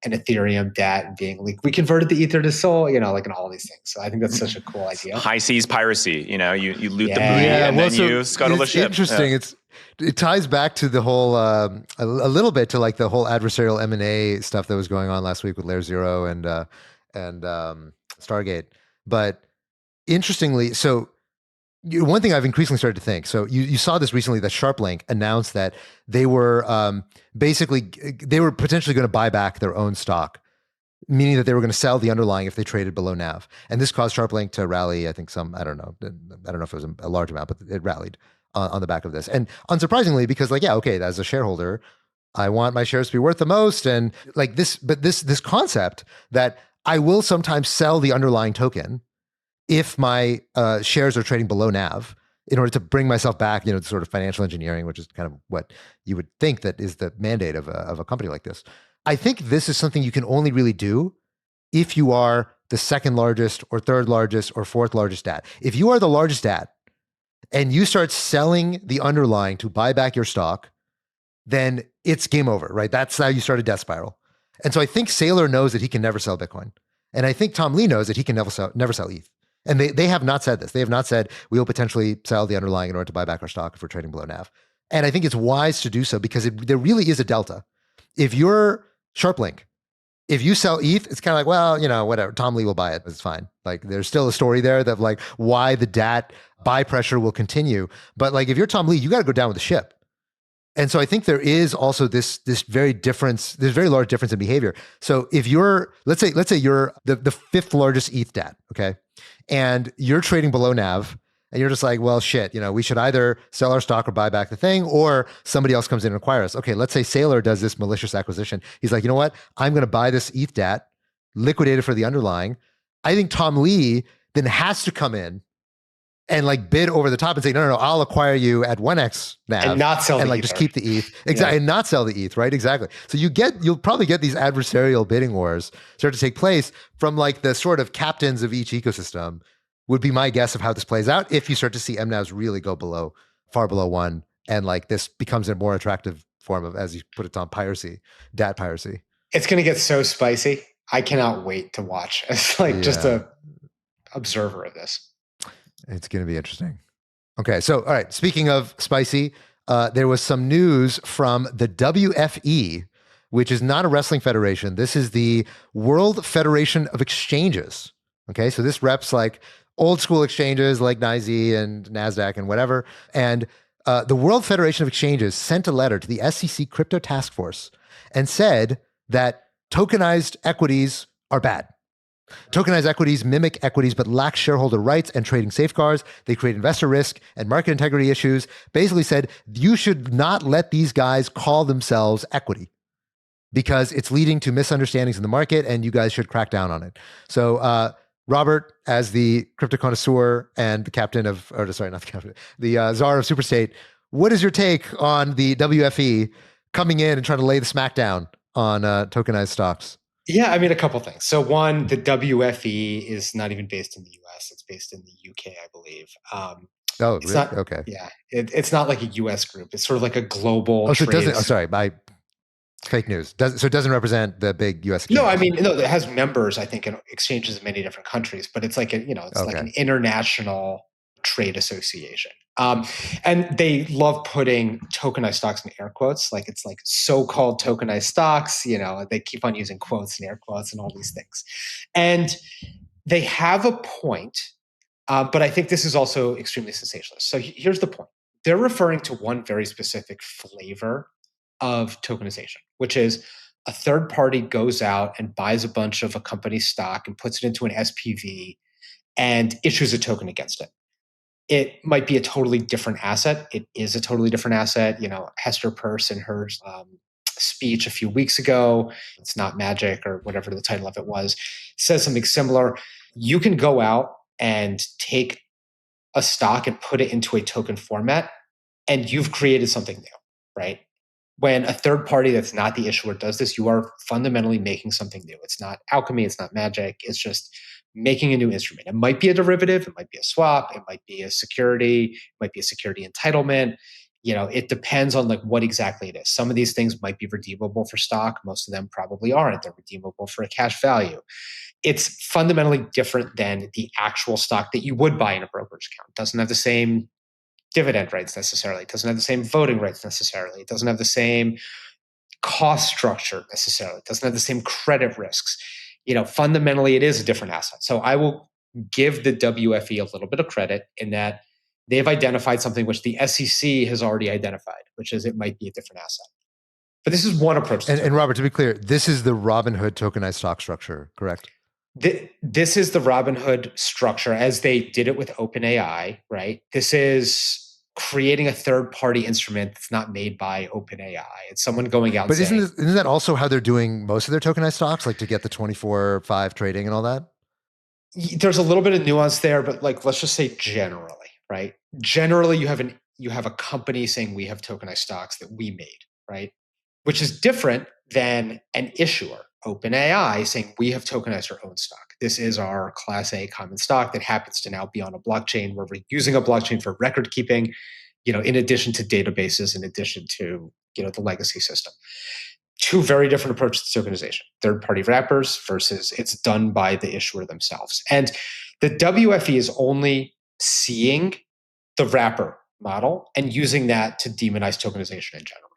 an Ethereum DAT and being like, we converted the Ether to Sol, like, and all these things. So I think that's such a cool idea. High seas piracy, you loot the booty and then you scuttle the ship. Interesting. Yeah. It ties back to the whole, a little bit to like the whole adversarial M&A stuff that was going on last week with Layer Zero and Stargate. But interestingly, so one thing I've increasingly started to think, so you saw this recently, that SharpLink announced that they were they were potentially going to buy back their own stock, meaning that they were going to sell the underlying if they traded below NAV. And this caused SharpLink to rally, I think I don't know if it was a large amount, but it rallied on the back of this. And unsurprisingly, because like, yeah, okay, as a shareholder, I want my shares to be worth the most. And like this concept that I will sometimes sell the underlying token if my shares are trading below NAV, in order to bring myself back, sort of financial engineering, which is kind of what you would think that is the mandate of a company like this. I think this is something you can only really do if you are the second largest or third largest or fourth largest DAT. If you are the largest DAT and you start selling the underlying to buy back your stock, then it's game over, right? That's how you start a death spiral. And so I think Saylor knows that he can never sell Bitcoin. And I think Tom Lee knows that he can never sell ETH. And they have not said this. They have not said, we will potentially sell the underlying in order to buy back our stock if we're trading below NAV. And I think it's wise to do so because there really is a delta. If you're SharpLink, if you sell ETH, it's kind of like, well, whatever, Tom Lee will buy it. It's fine. Like, there's still a story there that like why the DAT buy pressure will continue. But like, if you're Tom Lee, you got to go down with the ship. And so I think there is also this very large difference in behavior. So if you're, let's say you're the fifth largest ETH DAT, okay? And you're trading below NAV, and you're just like, well, shit, we should either sell our stock or buy back the thing, or somebody else comes in and acquires us. Okay, let's say Saylor does this malicious acquisition. He's like, you know what? I'm going to buy this ETH DAT, liquidate it for the underlying. I think Tom Lee then has to come in and like bid over the top and say, no, I'll acquire you at 1x NAV and not sell and like just keep the ETH. Exactly. Yeah. And not sell the ETH, right? Exactly. So you'll probably get these adversarial bidding wars start to take place from like the sort of captains of each ecosystem, would be my guess of how this plays out if you start to see mNAVs really go far below 1. And like this becomes a more attractive form of, as you put it, Tom, piracy, DAT piracy. It's going to get so spicy. I cannot wait to watch as like just a observer of this. It's going to be interesting. Okay, so all right. Speaking of spicy, there was some news from the WFE, which is not a wrestling federation. This is the World Federation of Exchanges. Okay, so this reps like old school exchanges like NYSE and NASDAQ and whatever. And the World Federation of Exchanges sent a letter to the SEC Crypto Task Force and said that tokenized equities are bad. Tokenized equities mimic equities but lack shareholder rights and trading safeguards. They create investor risk and market integrity issues. Basically said, you should not let these guys call themselves equity because it's leading to misunderstandings in the market and you guys should crack down on it. So Robert, as the crypto connoisseur and the captain of, or sorry, not the captain, the czar of Superstate, what is your take on the WFE coming in and trying to lay the smackdown on tokenized stocks? Yeah, I mean, a couple things. So one, the WFE is not even based in the US. It's based in the UK, I believe. Oh, It's really? not, Okay. yeah, it's not like a US group. It's sort of like a global So it doesn't, trade. sorry, my fake news. So it doesn't represent the big US exchanges? No, I mean, no, it has members, I think, in exchanges in many different countries, but it's like it's like an international trade association. And they love putting tokenized stocks in air quotes, like it's like so-called tokenized stocks. They keep on using quotes and air quotes and all these things, and they have a point, but I think this is also extremely sensationalist. So here's the point: they're referring to one very specific flavor of tokenization, which is a third party goes out and buys a bunch of a company's stock and puts it into an SPV and issues a token against it. It might be a totally different asset. It is a totally different asset. Hester Peirce in her speech a few weeks ago, it's not magic or whatever the title of it was, says something similar. You can go out and take a stock and put it into a token format, and you've created something new, right? When a third party that's not the issuer does this, you are fundamentally making something new. It's not alchemy, it's not magic, it's just making a new instrument. It might be a derivative, it might be a swap, it might be a security, it might be a security entitlement. It depends on like what exactly it is. Some of these things might be redeemable for stock, most of them probably aren't. They're redeemable for a cash value. It's fundamentally different than the actual stock that you would buy in a brokerage account. It doesn't have the same dividend rights necessarily. It doesn't have the same voting rights necessarily. It doesn't have the same cost structure necessarily. It doesn't have the same credit risks. Fundamentally, it is a different asset. So I will give the WFE a little bit of credit in that they've identified something which the SEC has already identified, which is it might be a different asset. But this is one approach. And Robert, to be clear, this is the Robinhood tokenized stock structure, correct? This is the Robinhood structure as they did it with OpenAI, right? This is creating a third-party instrument that's not made by OpenAI. It's someone going out. But isn't that also how they're doing most of their tokenized stocks, like to get the 24/5 trading and all that? There's a little bit of nuance there, but like let's just say generally, right? Generally, you have a company saying we have tokenized stocks that we made, right? Which is different than an issuer, OpenAI, saying we have tokenized our own stock. This is our Class A common stock that happens to now be on a blockchain where we're using a blockchain for record keeping, in addition to databases, in addition to, the legacy system. Two very different approaches to tokenization. Third-party wrappers versus it's done by the issuer themselves. And the WFE is only seeing the wrapper model and using that to demonize tokenization in general.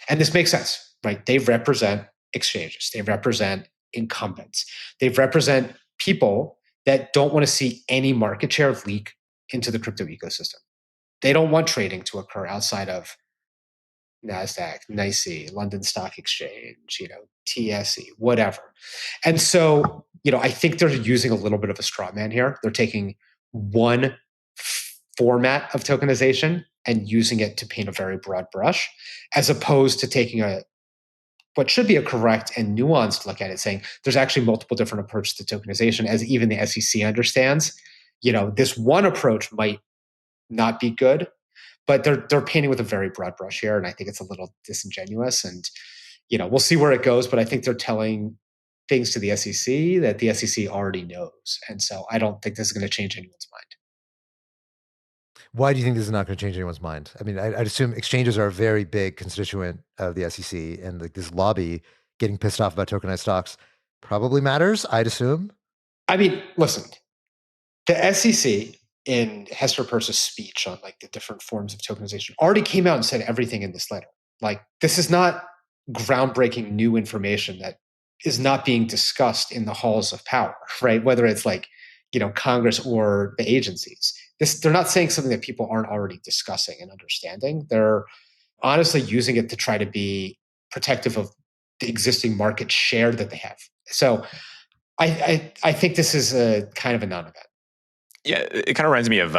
And this makes sense, right? They represent exchanges. They represent incumbents. They represent people that don't want to see any market share leak into the crypto ecosystem. They don't want trading to occur outside of NASDAQ, NYSE, London Stock Exchange, TSE, whatever. And so, I think they're using a little bit of a straw man here. They're taking one format of tokenization and using it to paint a very broad brush, as opposed to taking what should be a correct and nuanced look at it, saying there's actually multiple different approaches to tokenization, as even the SEC understands. This one approach might not be good, but they're painting with a very broad brush here, and I think it's a little disingenuous. And we'll see where it goes, but I think they're telling things to the SEC that the SEC already knows, and so I don't think this is going to change anyone's mind. Why do you think this is not going to change anyone's mind? I mean, I'd assume exchanges are a very big constituent of the SEC, and like this lobby getting pissed off about tokenized stocks probably matters, I'd assume. I mean, listen, the SEC in Hester Peirce's speech on like the different forms of tokenization already came out and said everything in this letter. Like, this is not groundbreaking new information that is not being discussed in the halls of power, right? Whether it's like, Congress or the agencies. They're not saying something that people aren't already discussing and understanding. They're honestly using it to try to be protective of the existing market share that they have. So I think this is a kind of a non-event. Yeah, it kind of reminds me of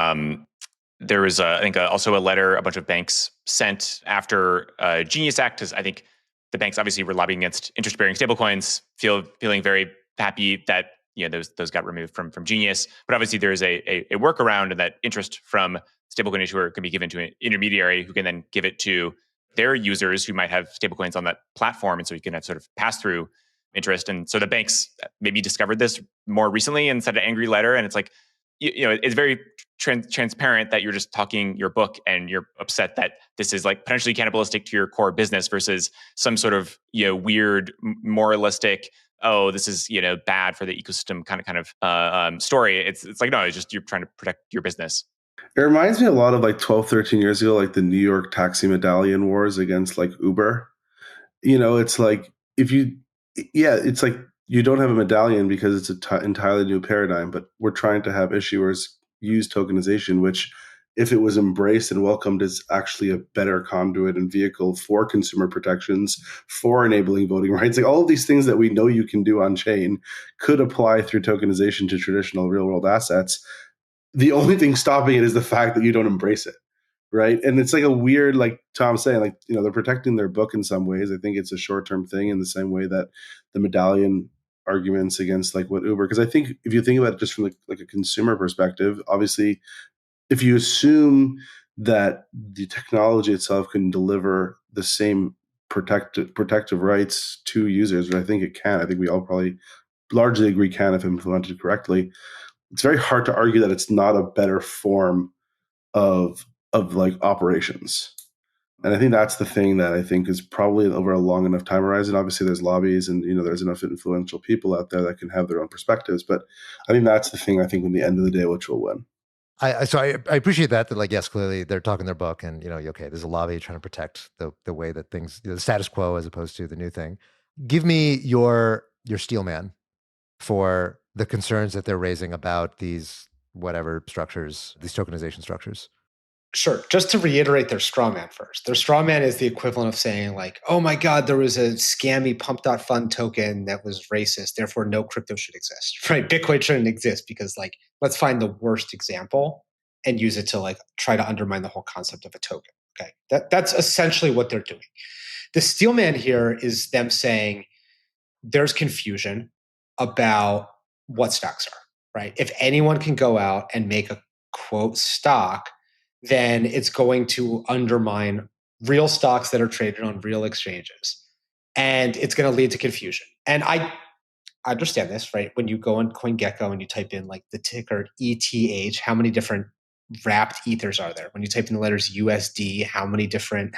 there was I think also a letter a bunch of banks sent after Genius Act, because I think the banks obviously were lobbying against interest-bearing stablecoins, feeling very happy that those got removed from Genius. But obviously there is a workaround, and that interest from stablecoin issuer can be given to an intermediary who can then give it to their users who might have stablecoins on that platform, and so you can have sort of pass through interest. And so the banks maybe discovered this more recently and sent an angry letter, and it's like, it's very transparent that you're just talking your book and you're upset that this is like potentially cannibalistic to your core business versus some sort of weird moralistic, oh, this is bad for the ecosystem kind of story. It's like, no, it's just you're trying to protect your business. It reminds me a lot of like 12, 13 years ago, like the New York taxi medallion wars against like Uber. It's like it's like you don't have a medallion because it's an entirely new paradigm, but we're trying to have issuers use tokenization, which if it was embraced and welcomed is actually a better conduit and vehicle for consumer protections, for enabling voting rights. Like all of these things that we know you can do on chain could apply through tokenization to traditional real world assets. The only thing stopping it is the fact that you don't embrace it. Right. And it's like a weird, like Tom's saying, like, they're protecting their book in some ways. I think it's a short-term thing in the same way that the medallion arguments against like what Uber, because I think if you think about it just from like a consumer perspective, obviously, if you assume that the technology itself can deliver the same protective rights to users, which I think it can, I think we all probably largely agree can if implemented correctly, it's very hard to argue that it's not a better form of like operations. And I think that's the thing that I think is probably over a long enough time horizon. Obviously there's lobbies and there's enough influential people out there that can have their own perspectives, but I think that's the thing, I think in the end of the day, which will win. So I appreciate that like, yes, clearly they're talking their book and okay, there's a lobby trying to protect the way that things, the status quo as opposed to the new thing. Give me your steel man for the concerns that they're raising about these whatever structures, these tokenization structures. Sure. Just to reiterate their straw man first. Their straw man is the equivalent of saying like, oh my God, there was a scammy pump.fund token that was racist, therefore no crypto should exist, right? Bitcoin shouldn't exist because like, let's find the worst example and use it to like try to undermine the whole concept of a token. Okay. That's essentially what they're doing. The steel man here is them saying there's confusion about what stocks are, right? If anyone can go out and make a quote stock, then it's going to undermine real stocks that are traded on real exchanges. And it's going to lead to confusion. And I understand this, right? When you go on CoinGecko and you type in like the ticker ETH, how many different wrapped ethers are there? When you type in the letters USD, how many different,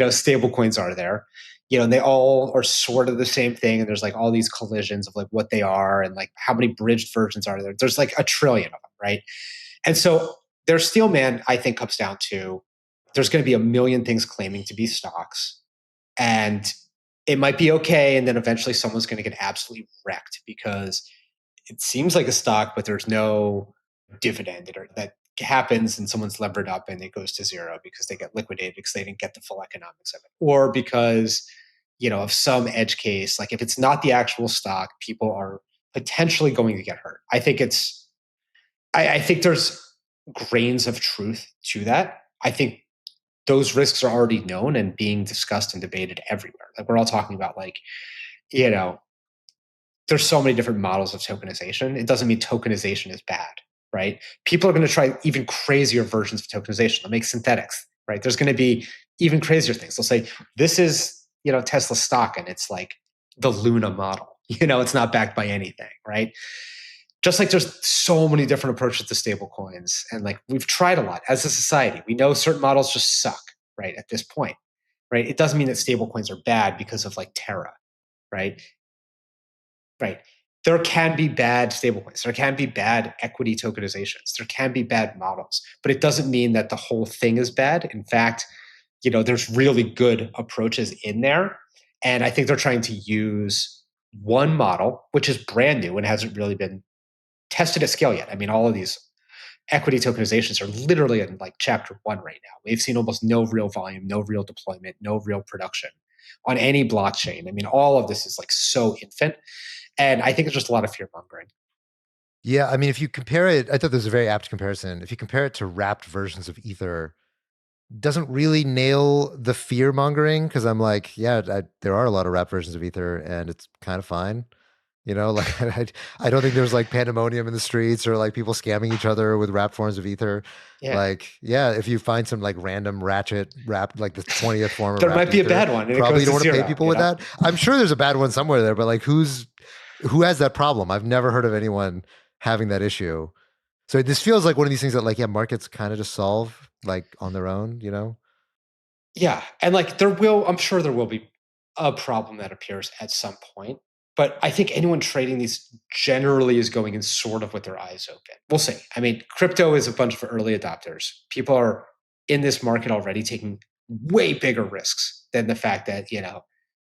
stable coins are there? And they all are sort of the same thing. And there's like all these collisions of like what they are and like how many bridged versions are there. There's like a trillion of them, right? And so their steel man, I think, comes down to there's going to be a million things claiming to be stocks. And it might be okay. And then eventually someone's going to get absolutely wrecked because it seems like a stock, but there's no dividend that happens and someone's levered up and it goes to zero because they get liquidated because they didn't get the full economics of it. Or because, of some edge case, like if it's not the actual stock, people are potentially going to get hurt. I think there's grains of truth to that. I think those risks are already known and being discussed and debated everywhere. Like we're all talking about like, there's so many different models of tokenization. It doesn't mean tokenization is bad, right? People are going to try even crazier versions of tokenization. They'll make synthetics, right? There's going to be even crazier things. They'll say, this is, Tesla stock and it's like the Luna model. It's not backed by anything, right? Just like there's so many different approaches to stable coins. And like we've tried a lot as a society. We know certain models just suck, right, at this point, right? It doesn't mean that stable coins are bad because of like Terra, right? Right. There can be bad stablecoins. There can be bad equity tokenizations. There can be bad models, but it doesn't mean that the whole thing is bad. In fact, there's really good approaches in there. And I think they're trying to use one model, which is brand new and hasn't really been tested at scale yet. I mean, all of these equity tokenizations are literally in like chapter 1 right now. We've seen almost no real volume, no real deployment, no real production on any blockchain. I mean, all of this is like so infant. And I think it's just a lot of fear mongering. Yeah. I mean, if you compare it, I thought this was a very apt comparison. If you compare it to wrapped versions of Ether, doesn't really nail the fear mongering because I'm like, yeah, there are a lot of wrapped versions of Ether and it's kind of fine. You know, like I don't think there's like pandemonium in the streets or like people scamming each other with wrapped forms of ether. Yeah. Like, yeah, if you find some like random ratchet wrapped, like the 20th form of There wrapped might be a ether, bad one. And probably it don't goes want to pay zero, people you with know? that. I'm sure there's a bad one somewhere there, but like who has that problem? I've never heard of anyone having that issue. So this feels like one of these things that like, yeah, markets kind of just solve like on their own, you know? Yeah. And like I'm sure there will be a problem that appears at some point. But I think anyone trading these generally is going in sort of with their eyes open. We'll see. I mean, crypto is a bunch of early adopters. People are in this market already taking way bigger risks than the fact that,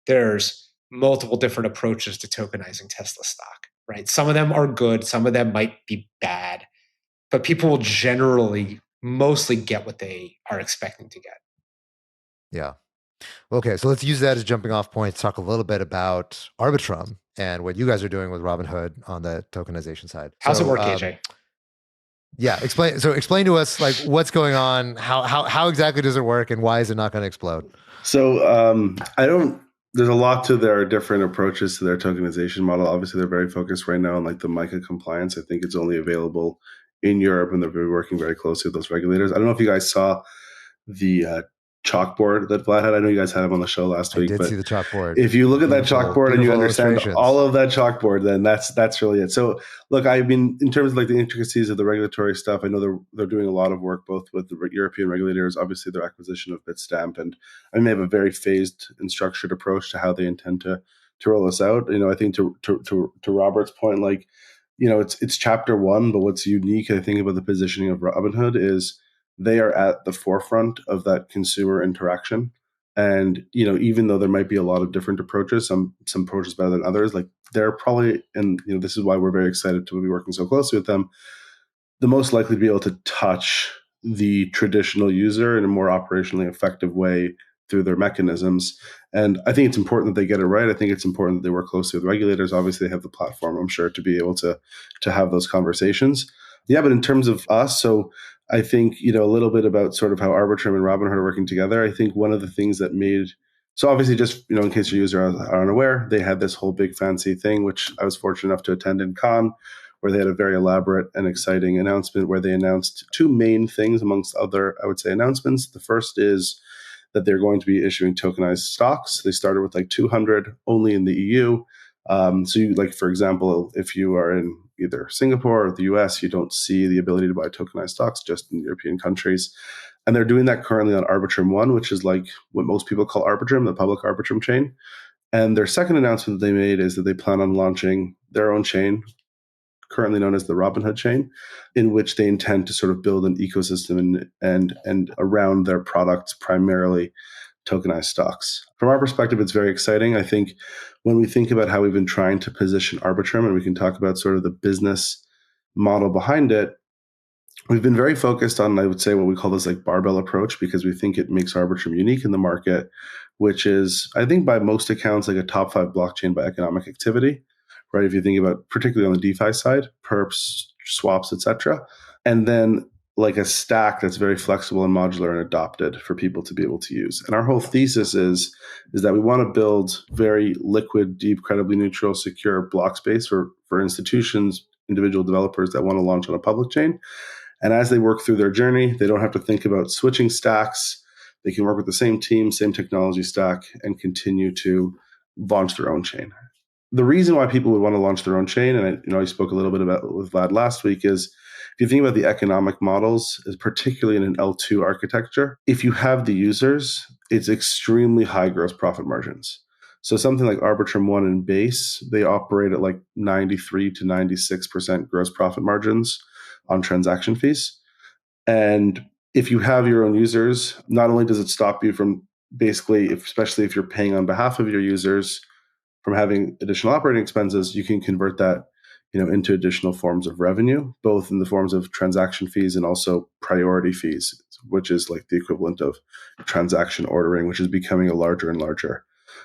there's multiple different approaches to tokenizing Tesla stock, right? Some of them are good, some of them might be bad, but people will generally mostly get what they are expecting to get. Yeah. Okay, so let's use that as jumping off point to talk a little bit about Arbitrum and what you guys are doing with Robinhood on the tokenization side. How's it work, AJ? Yeah, explain to us like what's going on, how exactly does it work, and why is it not going to explode? So there's a lot to their different approaches to their tokenization model. Obviously, they're very focused right now on like the MiCA compliance. I think it's only available in Europe, and they're working very closely with those regulators. I don't know if you guys saw the chalkboard that Vlad had. I know you guys had him on the show last week. I did but see the chalkboard. If you look at that chalkboard and you understand all of that chalkboard, then that's really it. So look, I mean, in terms of like the intricacies of the regulatory stuff, I know they're doing a lot of work both with the European regulators, obviously their acquisition of Bitstamp, and I mean, they have a very phased and structured approach to how they intend to roll this out. You know, I think to Robert's point, like, you know, it's chapter one, but what's unique, I think, about the positioning of Robinhood is they are at the forefront of that consumer interaction. And, you know, even though there might be a lot of different approaches, some approaches better than others, like they're probably, and, you know, this is why we're very excited to be working so closely with them, the most likely to be able to touch the traditional user in a more operationally effective way through their mechanisms. And I think it's important that they get it right. I think it's important that they work closely with regulators. Obviously, they have the platform, I'm sure, to be able to have those conversations. Yeah, but in terms of us, so I think, you know, a little bit about sort of how Arbitrum and Robinhood are working together. I think one of the things that made, so obviously just, you know, in case your users are unaware, they had this whole big fancy thing, which I was fortunate enough to attend in Cannes, where they had a very elaborate and exciting announcement where they announced two main things amongst other, I would say, announcements. The first is that they're going to be issuing tokenized stocks. They started with like 200 only in the EU. So you, like, for example, if you are in either Singapore or the US, you don't see the ability to buy tokenized stocks just in European countries. And they're doing that currently on Arbitrum 1, which is like what most people call Arbitrum, the public Arbitrum chain. And their second announcement that they made is that they plan on launching their own chain, currently known as the Robinhood Chain, in which they intend to sort of build an ecosystem and around their products, primarily tokenized stocks. From our perspective, it's very exciting. I think when we think about how we've been trying to position Arbitrum, and we can talk about sort of the business model behind it, we've been very focused on, I would say, what we call this like barbell approach, because we think it makes Arbitrum unique in the market, which is, I think by most accounts, like a top 5 blockchain by economic activity, right? If you think about particularly on the DeFi side, perps, swaps, etc. And then like a stack that's very flexible and modular and adopted for people to be able to use. And our whole thesis is that we want to build very liquid, deep, credibly neutral, secure block space for institutions, individual developers that want to launch on a public chain. And as they work through their journey, they don't have to think about switching stacks. They can work with the same team, same technology stack, and continue to launch their own chain. The reason why people would want to launch their own chain, and I spoke a little bit about with Vlad last week, is if you think about the economic models, is particularly in an L2 architecture, if you have the users, it's extremely high gross profit margins. So something like Arbitrum 1 and Base, they operate at like 93 to 96% gross profit margins on transaction fees. And if you have your own users, not only does it stop you from basically, especially if you're paying on behalf of your users, from having additional operating expenses, you can convert that, you know, into additional forms of revenue, both in the forms of transaction fees and also priority fees, which is like the equivalent of transaction ordering, which is becoming a larger and larger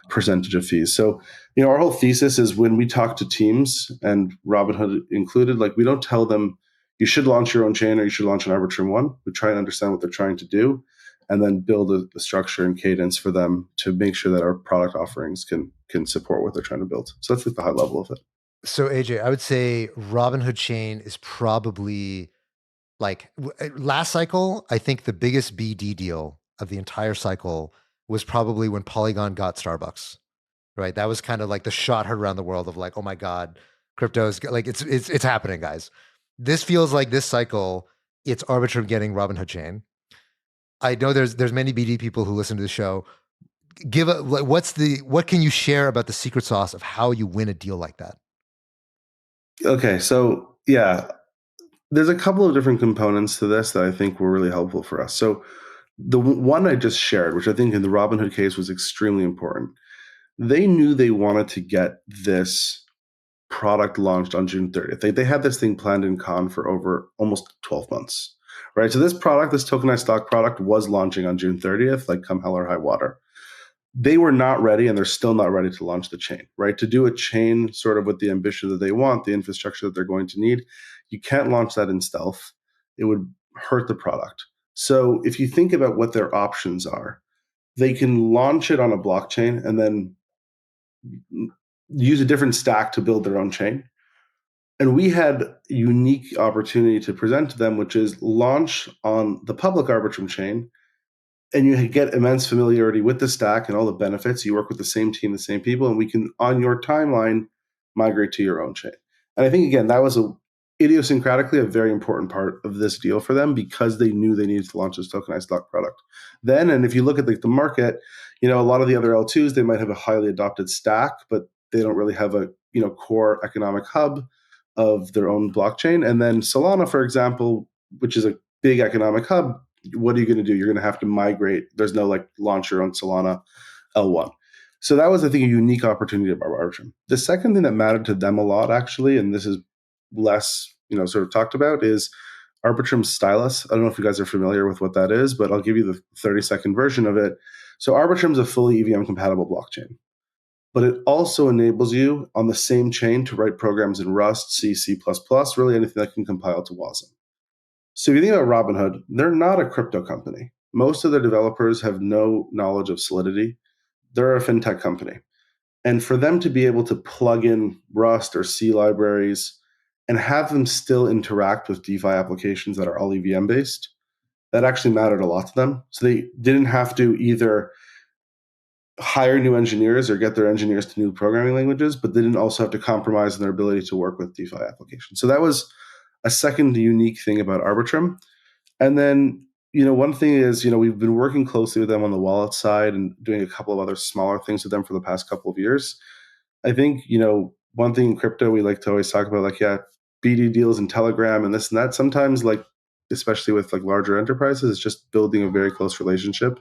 percentage of fees. So, you know, our whole thesis is when we talk to teams, and Robinhood included, like we don't tell them you should launch your own chain or you should launch an Arbitrum 1. We try and understand what they're trying to do, and then build a structure and cadence for them to make sure that our product offerings can support what they're trying to build. So that's like the high level of it. So AJ, I would say Robinhood Chain is probably like last cycle. I think the biggest BD deal of the entire cycle was probably when Polygon got Starbucks, right? That was kind of like the shot heard around the world of like, oh my God, crypto's like it's happening, guys. This feels like this cycle, it's Arbitrum getting Robinhood Chain. I know there's many BD people who listen to the show. Give a like, what can you share about the secret sauce of how you win a deal like that? Okay, so yeah, there's a couple of different components to this that I think were really helpful for us. So the one I just shared, which I think in the Robinhood case was extremely important, they knew they wanted to get this product launched on June 30th. They had this thing planned in con for over almost 12 months, right? So this product, this tokenized stock product, was launching on June 30th, like come hell or high water. They were not ready, and they're still not ready to launch the chain, right? To do a chain sort of with the ambition that they want, the infrastructure that they're going to need, you can't launch that in stealth. It would hurt the product. So if you think about what their options are, they can launch it on a blockchain and then use a different stack to build their own chain. And we had a unique opportunity to present to them, which is launch on the public Arbitrum chain, and you get immense familiarity with the stack and all the benefits. You work with the same team, the same people, and we can, on your timeline, migrate to your own chain. And I think, again, that was idiosyncratically a very important part of this deal for them because they knew they needed to launch this tokenized stock product. Then, and if you look at the market, a lot of the other L2s, they might have a highly adopted stack, but they don't really have a core economic hub of their own blockchain. And then Solana, for example, which is a big economic hub, what are you going to do? You're going to have to migrate. There's no like launcher on Solana L1. So that was, I think, a unique opportunity of Arbitrum. The second thing that mattered to them a lot, actually, and this is less, sort of talked about, is Arbitrum Stylus. I don't know if you guys are familiar with what that is, but I'll give you the 30-second version of it. So Arbitrum is a fully EVM compatible blockchain, but it also enables you on the same chain to write programs in Rust, C, C++, really anything that can compile to WASM. So if you think about Robinhood, they're not a crypto company. Most of their developers have no knowledge of Solidity. They're a fintech company. And for them to be able to plug in Rust or C libraries and have them still interact with DeFi applications that are all EVM based, that actually mattered a lot to them. So they didn't have to either hire new engineers or get their engineers to new programming languages, but they didn't also have to compromise on their ability to work with DeFi applications. So that was a second unique thing about Arbitrum. And then, one thing is, we've been working closely with them on the wallet side and doing a couple of other smaller things with them for the past couple of years. I think, one thing in crypto we like to always talk about, like, BD deals and Telegram and this and that. Sometimes, like, especially with like larger enterprises, it's just building a very close relationship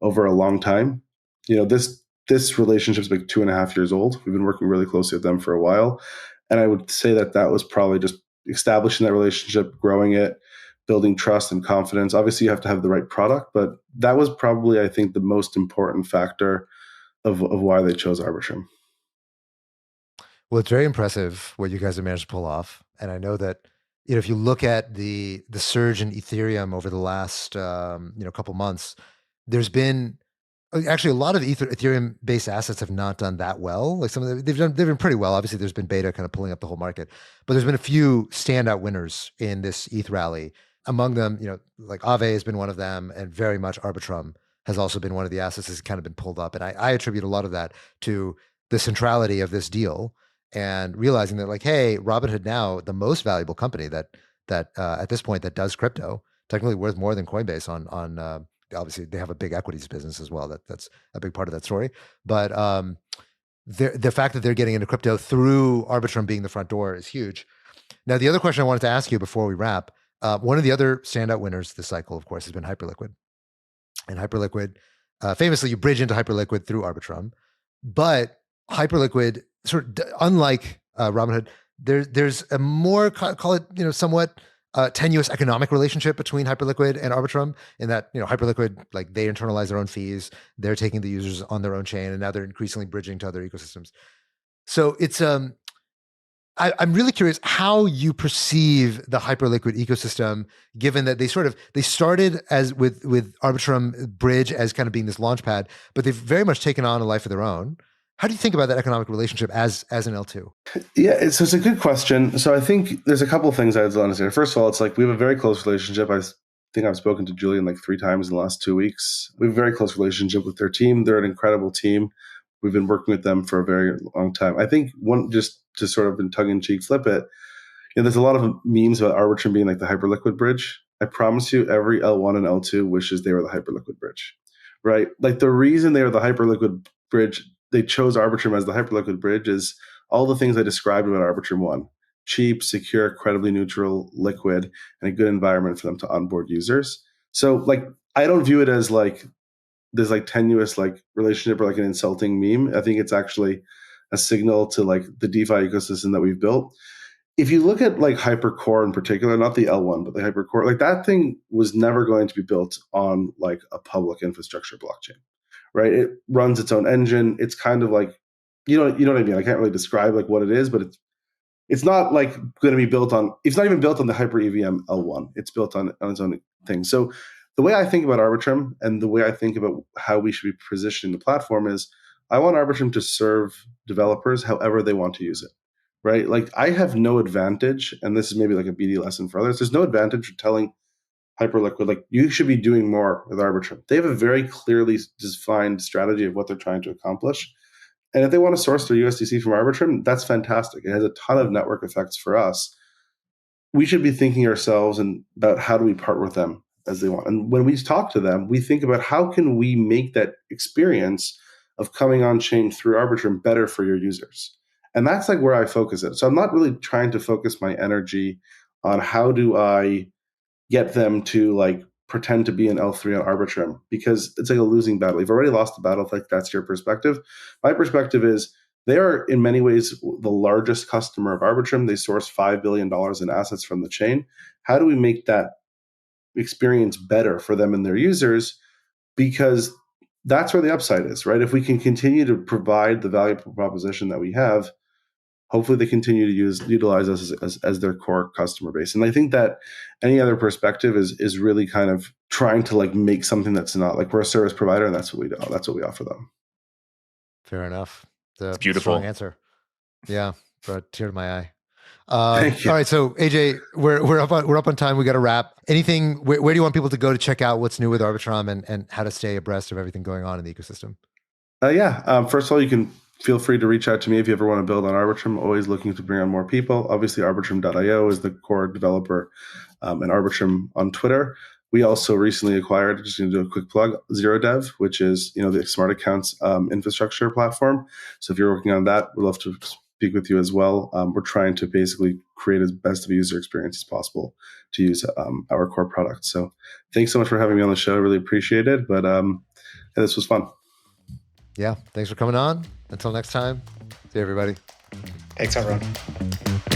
over a long time. This relationship is like 2.5 years old. We've been working really closely with them for a while. And I would say that was probably just establishing that relationship, growing it, building trust and confidence. Obviously, you have to have the right product, but that was probably, I think, the most important factor of why they chose Arbitrum. Well, it's very impressive what you guys have managed to pull off. And I know that, if you look at the surge in Ethereum over the last, couple months, there's been actually a lot of Ethereum-based assets have not done that well. Like some of they've been pretty well. Obviously, there's been beta kind of pulling up the whole market, but there's been a few standout winners in this ETH rally. Among them, like Aave has been one of them, and very much Arbitrum has also been one of the assets that's kind of been pulled up. And I attribute a lot of that to the centrality of this deal and realizing that, like, hey, Robinhood now the most valuable company that at this point that does crypto, technically worth more than Coinbase on obviously they have a big equities business as well. That's a big part of that story. But the fact that they're getting into crypto through Arbitrum being the front door is huge. Now, the other question I wanted to ask you before we wrap, one of the other standout winners this cycle, of course, has been Hyperliquid. And Hyperliquid, famously, you bridge into Hyperliquid through Arbitrum. But Hyperliquid, sort of unlike Robinhood, there's a more, call it, somewhat tenuous economic relationship between Hyperliquid and Arbitrum, in that, Hyperliquid, like, they internalize their own fees, they're taking the users on their own chain, and now they're increasingly bridging to other ecosystems. So it's I'm really curious how you perceive the Hyperliquid ecosystem, given that they started as with Arbitrum Bridge as kind of being this launch pad, but they've very much taken on a life of their own. How do you think about that economic relationship as an L2? Yeah, so it's a good question. So I think there's a couple of things I'd want to say. First of all, it's like we have a very close relationship. I think I've spoken to Julian like 3 times in the last 2 weeks. We have a very close relationship with their team. They're an incredible team. We've been working with them for a very long time. I think one, just to sort of in tongue-in-cheek flip it, there's a lot of memes about Arbitrum being like the hyperliquid bridge. I promise you, every L1 and L2 wishes they were the hyperliquid bridge, right? Like the reason they are the hyperliquid bridge, they chose Arbitrum as the hyperliquid bridge is all the things I described about Arbitrum 1. Cheap, secure, credibly neutral, liquid, and a good environment for them to onboard users. So like, I don't view it as like this like tenuous like relationship or like an insulting meme. I think it's actually a signal to like the DeFi ecosystem that we've built. If you look at like Hypercore in particular, not the L1, but the Hypercore, like that thing was never going to be built on like a public infrastructure blockchain, right? It runs its own engine. It's kind of like, you know what I mean? I can't really describe like what it is, but it's not like going to be built on, it's not even built on the Hyper EVM L1. It's built on its own thing. So the way I think about Arbitrum and the way I think about how we should be positioning the platform is I want Arbitrum to serve developers however they want to use it. Right? Like I have no advantage, and this is maybe like a BD lesson for others. There's no advantage for telling Hyperliquid, like you should be doing more with Arbitrum. They have a very clearly defined strategy of what they're trying to accomplish. And if they want to source their USDC from Arbitrum, that's fantastic. It has a ton of network effects for us. We should be thinking ourselves and about how do we partner with them as they want. And when we talk to them, we think about how can we make that experience of coming on chain through Arbitrum better for your users. And that's like where I focus it. So I'm not really trying to focus my energy on how do I get them to like pretend to be an L3 on Arbitrum, because it's like a losing battle. You've already lost the battle. Like that's your perspective. My perspective is they are in many ways the largest customer of Arbitrum. They source $5 billion in assets from the chain. How do we make that experience better for them and their users? Because that's where the upside is, right? If we can continue to provide the value proposition that we have, hopefully they continue to utilize us as their core customer base. And I think that any other perspective is really kind of trying to like make something that's not. Like we're a service provider and that's what we do. That's what we offer them. Fair enough. It's beautiful. Strong answer. Yeah, brought a tear to my eye. All right, so AJ, we're up on time. We got to wrap. Anything? Where do you want people to go to check out what's new with Arbitrum and how to stay abreast of everything going on in the ecosystem? First of all, you can feel free to reach out to me if you ever want to build on Arbitrum. Always looking to bring on more people. Obviously, Arbitrum.io is the core developer, and Arbitrum on Twitter. We also recently acquired, just going to do a quick plug, ZeroDev, which is the smart accounts infrastructure platform. So if you're working on that, we'd love to speak with you as well. We're trying to basically create as best of a user experience as possible to use our core product. So thanks so much for having me on the show. I really appreciate it. But this was fun. Yeah, thanks for coming on. Until next time, see you, everybody. Thanks, everyone.